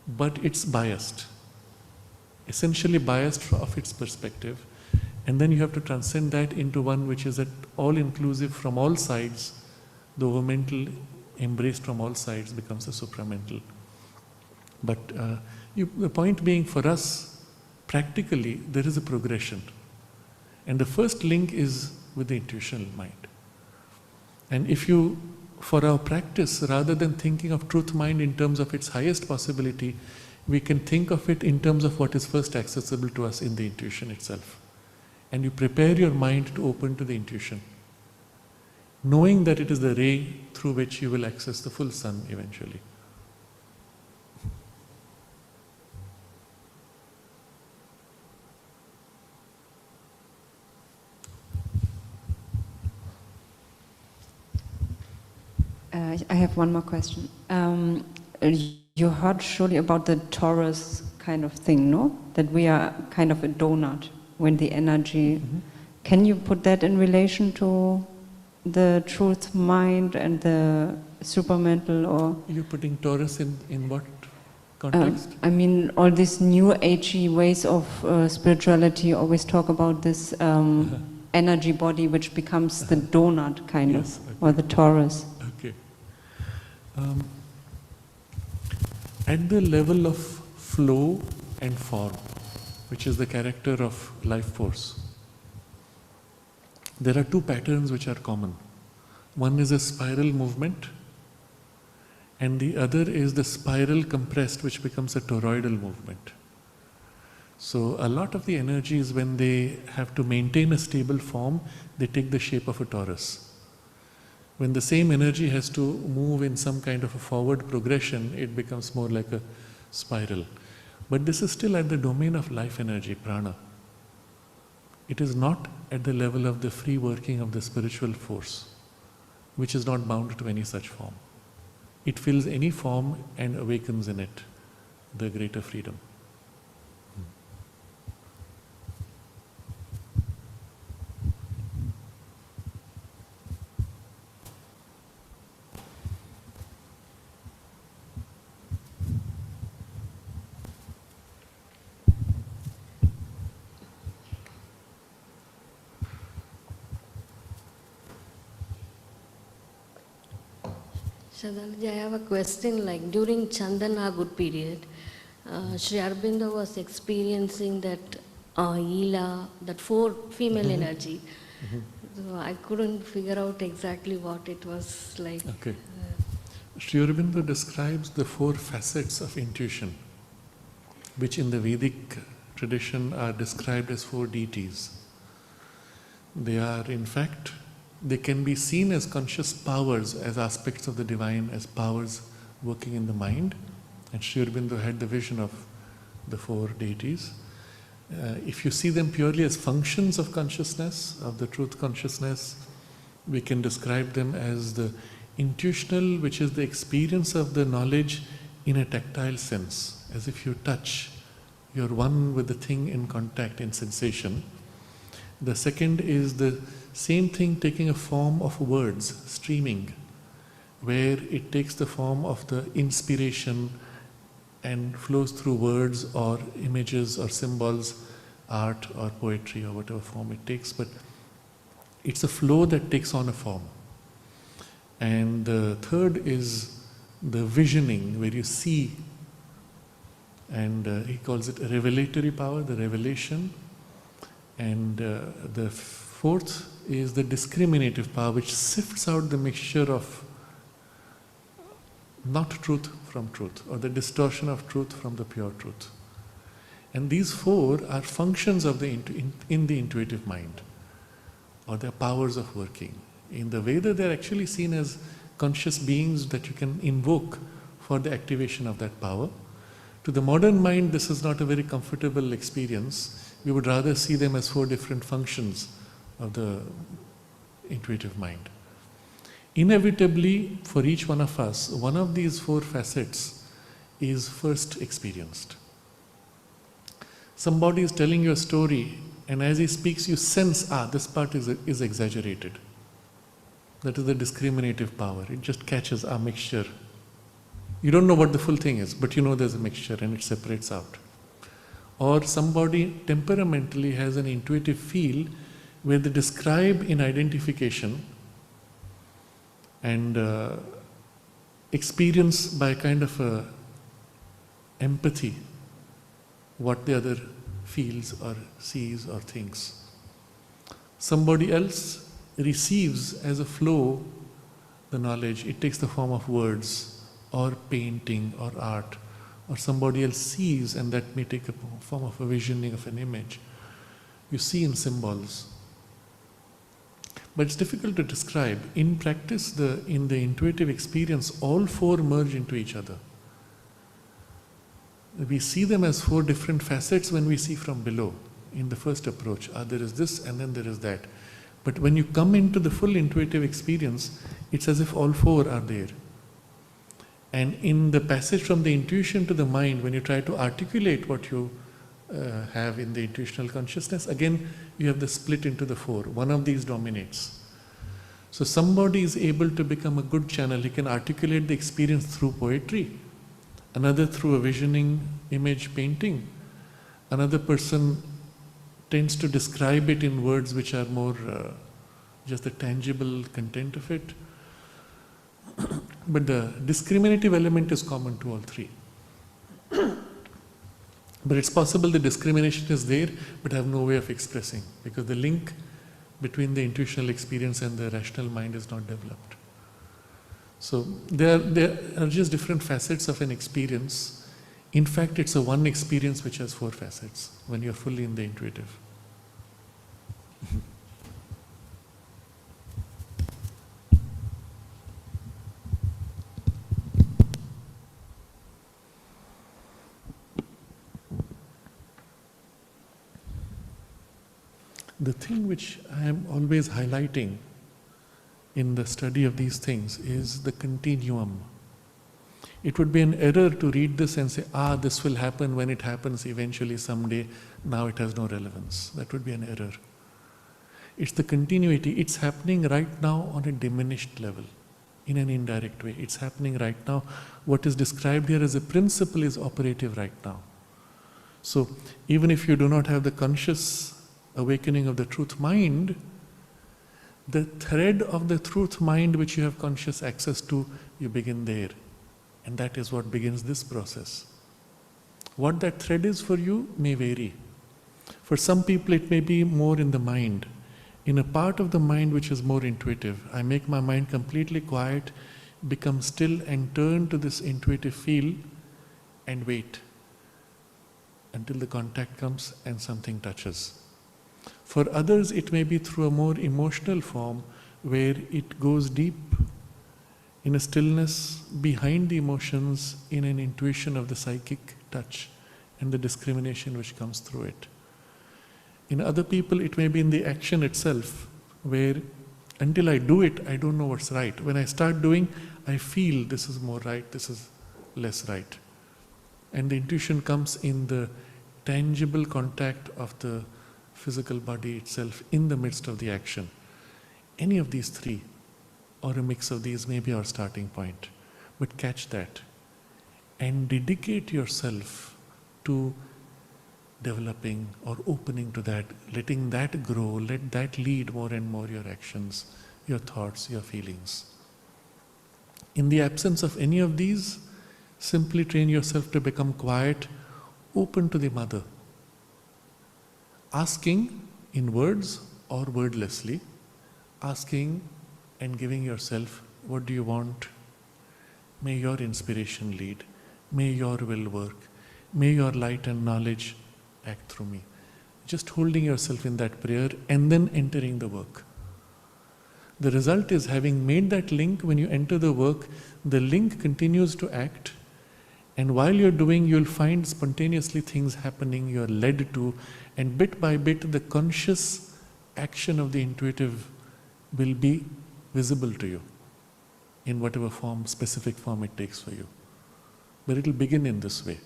but it's biased, essentially biased of its perspective. And then you have to transcend that into one which is at all-inclusive from all sides. The overmental, embraced from all sides, becomes the supramental. But the point being for us, practically there is a progression. And the first link is with the intuitional mind. And if you, for our practice, rather than thinking of truth mind in terms of its highest possibility, we can think of it in terms of what is first accessible to us in the intuition itself. And you prepare your mind to open to the intuition, knowing that it is the ray through which you will access the full sun eventually. I have one more question. You heard surely about the torus kind of thing, no? That we are kind of a donut when the energy... Mm-hmm. Can you put that in relation to the truth mind and the supermental, or... You're putting Taurus in what context? I mean, all these new agey ways of spirituality always talk about this energy body which becomes the donut kind Yes, of, okay. or the torus. Okay. At the level of flow and form, which is the character of life force, there are two patterns which are common. One is a spiral movement, and the other is the spiral compressed, which becomes a toroidal movement. So a lot of the energies, when they have to maintain a stable form, they take the shape of a torus. When the same energy has to move in some kind of a forward progression, it becomes more like a spiral. But this is still at the domain of life energy, prana. It is not at the level of the free working of the spiritual force, which is not bound to any such form. It fills any form and awakens in it the greater freedom. Shraddhaji, I have a question. Like during Chandanagur period, Sri Aurobindo was experiencing that Ila, that four female energy. So I couldn't figure out exactly what it was like. Okay. Sri Aurobindo describes the four facets of intuition, which in the Vedic tradition are described as four deities. They are, in fact, they can be seen as conscious powers, as aspects of the divine, as powers working in the mind. And Sri Aurobindo had the vision of the four deities. If you see them purely as functions of consciousness, of the truth consciousness, we can describe them as the intuitional, which is the experience of the knowledge in a tactile sense. As if you touch, you're one with the thing in contact, in sensation. The second is the same thing taking a form of words, streaming, where it takes the form of the inspiration and flows through words or images or symbols, art or poetry or whatever form it takes, but it's a flow that takes on a form. And the third is the visioning, where you see, and he calls it a revelatory power, the revelation. And the fourth is the discriminative power, which sifts out the mixture of not truth from truth, or the distortion of truth from the pure truth. And these four are functions of the in the intuitive mind, or their powers of working. In the Veda, they are actually seen as conscious beings that you can invoke for the activation of that power. To the modern mind, this is not a very comfortable experience. We would rather see them as four different functions of the intuitive mind. Inevitably, for each one of us, one of these four facets is first experienced. Somebody is telling you a story, and as he speaks, you sense, this part is exaggerated. That is the discriminative power. It just catches a mixture. You don't know what the full thing is, but you know there's a mixture and it separates out. Or somebody temperamentally has an intuitive feel where they describe in identification and experience by kind of a empathy what the other feels or sees or thinks. Somebody else receives as a flow the knowledge. It takes the form of words or painting or art. Or somebody else sees, and that may take a form of a visioning of an image. You see in symbols. But it's difficult to describe. In practice, in the intuitive experience, all four merge into each other. We see them as four different facets when we see from below. In the first approach, there is this and then there is that. But when you come into the full intuitive experience, it's as if all four are there. And in the passage from the intuition to the mind, when you try to articulate what you have in the intuitional consciousness, again you have the split into the four. One of these dominates. So somebody is able to become a good channel. He can articulate the experience through poetry, another through a visioning image painting. Another person tends to describe it in words which are more just the tangible content of it. But the discriminative element is common to all three. But it's possible the discrimination is there, but have no way of expressing, because the link between the intuitional experience and the rational mind is not developed. So there are just different facets of an experience. In fact, it's a one experience which has four facets when you're fully in the intuitive. The thing which I am always highlighting in the study of these things is the continuum. It would be an error to read this and say, this will happen when it happens eventually someday, now it has no relevance. That would be an error. It's the continuity. It's happening right now on a diminished level, in an indirect way. It's happening right now. What is described here as a principle is operative right now. So even if you do not have the conscious awakening of the truth mind, the thread of the truth mind which you have conscious access to, you begin there. And that is what begins this process. What that thread is for you may vary. For some people it may be more in the mind. In a part of the mind which is more intuitive, I make my mind completely quiet, become still and turn to this intuitive feel and wait until the contact comes and something touches. For others, it may be through a more emotional form where it goes deep in a stillness behind the emotions, in an intuition of the psychic touch and the discrimination which comes through it. In other people, it may be in the action itself where until I do it, I don't know what's right. When I start doing, I feel this is more right, this is less right. And the intuition comes in the tangible contact of the physical body itself in the midst of the action. Any of these three, or a mix of these, may be our starting point. But catch that and dedicate yourself to developing or opening to that, letting that grow, let that lead more and more your actions, your thoughts, your feelings. In the absence of any of these, simply train yourself to become quiet, open to the mother. Asking in words or wordlessly, asking and giving yourself, what do you want? May your inspiration lead. May your will work. May your light and knowledge act through me. Just holding yourself in that prayer and then entering the work. The result is, having made that link, when you enter the work, the link continues to act. And while you're doing, you'll find spontaneously things happening you're led to, and bit by bit the conscious action of the intuitive will be visible to you in whatever form, specific form it takes for you. But it'll begin in this way.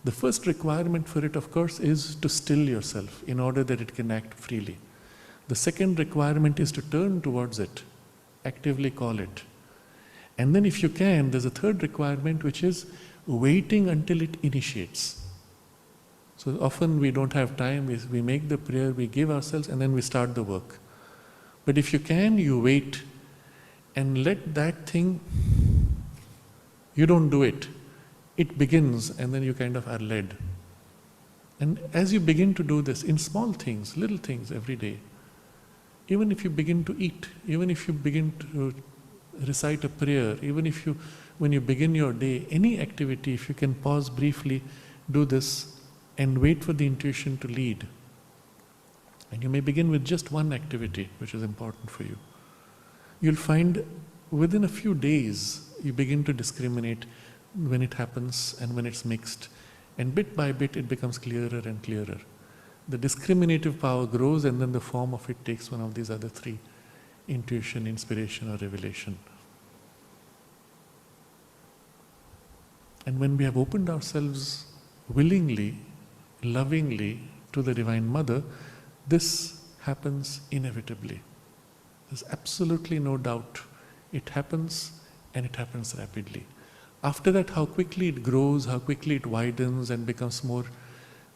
The first requirement for it, of course, is to still yourself in order that it can act freely. The second requirement is to turn towards it, actively call it. And then if you can, there's a third requirement, which is waiting until it initiates. So often we don't have time, we make the prayer, we give ourselves, and then we start the work. But if you can, you wait and let that thing, you don't do it. It begins and then you kind of are led. And as you begin to do this in small things, little things every day, even if you begin to eat, even if you begin to recite a prayer, even if you, when you begin your day, any activity, if you can pause briefly, do this and wait for the intuition to lead. And you may begin with just one activity which is important for you. You'll find within a few days you begin to discriminate when it happens and when it's mixed. And bit by bit it becomes clearer and clearer. The discriminative power grows, and then the form of it takes one of these other three: intuition, inspiration, or revelation. And when we have opened ourselves willingly, lovingly to the Divine Mother, this happens inevitably. There's absolutely no doubt. It happens, and it happens rapidly. After that, how quickly it grows, how quickly it widens and becomes more,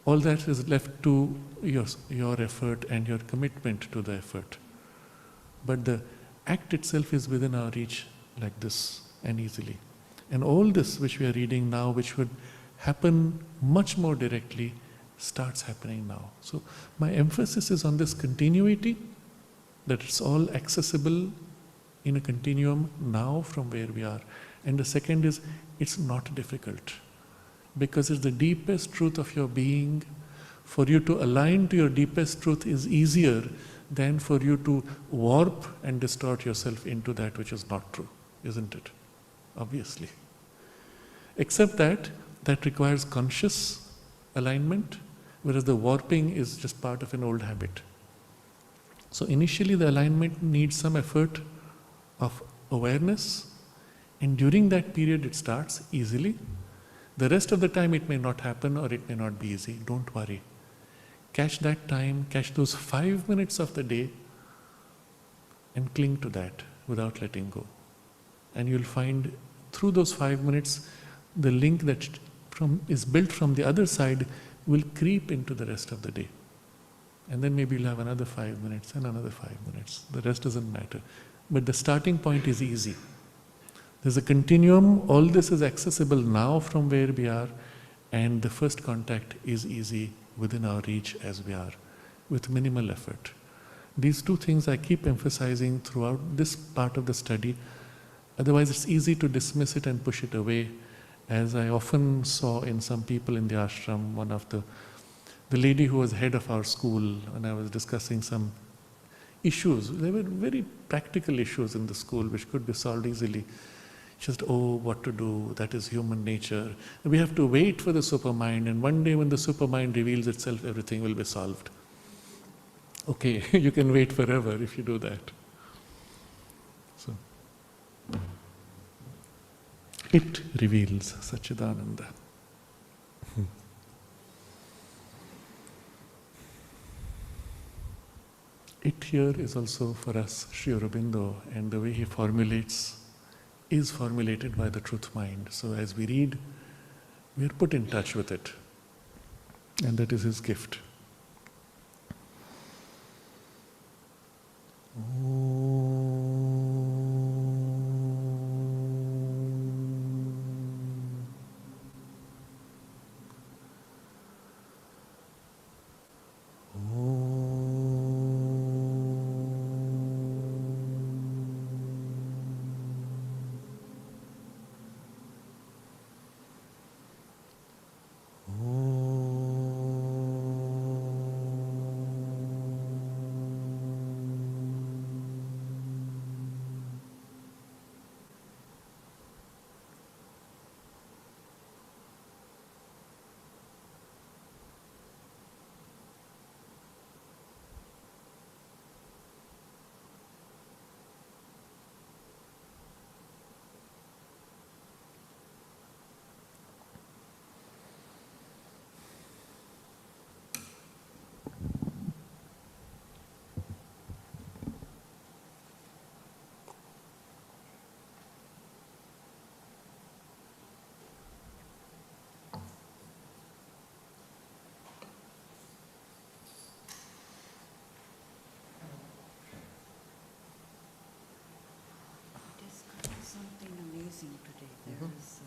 all that is left to your effort and your commitment to the effort. But the act itself is within our reach like this and easily. And all this which we are reading now, which would happen much more directly, starts happening now. So my emphasis is on this continuity, that it's all accessible in a continuum now from where we are. And the second is, it's not difficult, because it's the deepest truth of your being. For you to align to your deepest truth is easier than for you to warp and distort yourself into that which is not true, isn't it? Obviously. Except that requires conscious alignment, whereas the warping is just part of an old habit. So initially the alignment needs some effort of awareness, and during that period it starts easily. The rest of the time it may not happen or it may not be easy. Don't worry. Catch that time, catch those 5 minutes of the day and cling to that without letting go. And you'll find through those 5 minutes, the link that is built from the other side will creep into the rest of the day. And then maybe you'll have another 5 minutes and another 5 minutes. The rest doesn't matter. But the starting point is easy. There's a continuum. All this is accessible now from where we are, and the first contact is easy within our reach as we are, with minimal effort. These two things I keep emphasizing throughout this part of the study. Otherwise it's easy to dismiss it and push it away, as I often saw in some people in the ashram. One of the lady who was head of our school, when I was discussing some issues, there were very practical issues in the school which could be solved easily. Just, what to do, that is human nature. We have to wait for the supermind, and one day when the supermind reveals itself, everything will be solved. Okay, you can wait forever if you do that. So, it reveals Satchitananda. It here is also for us Sri Aurobindo, and the way he formulates is formulated by the truth mind. So as we read, we are put in touch with it. And that is his gift. Something amazing today. There is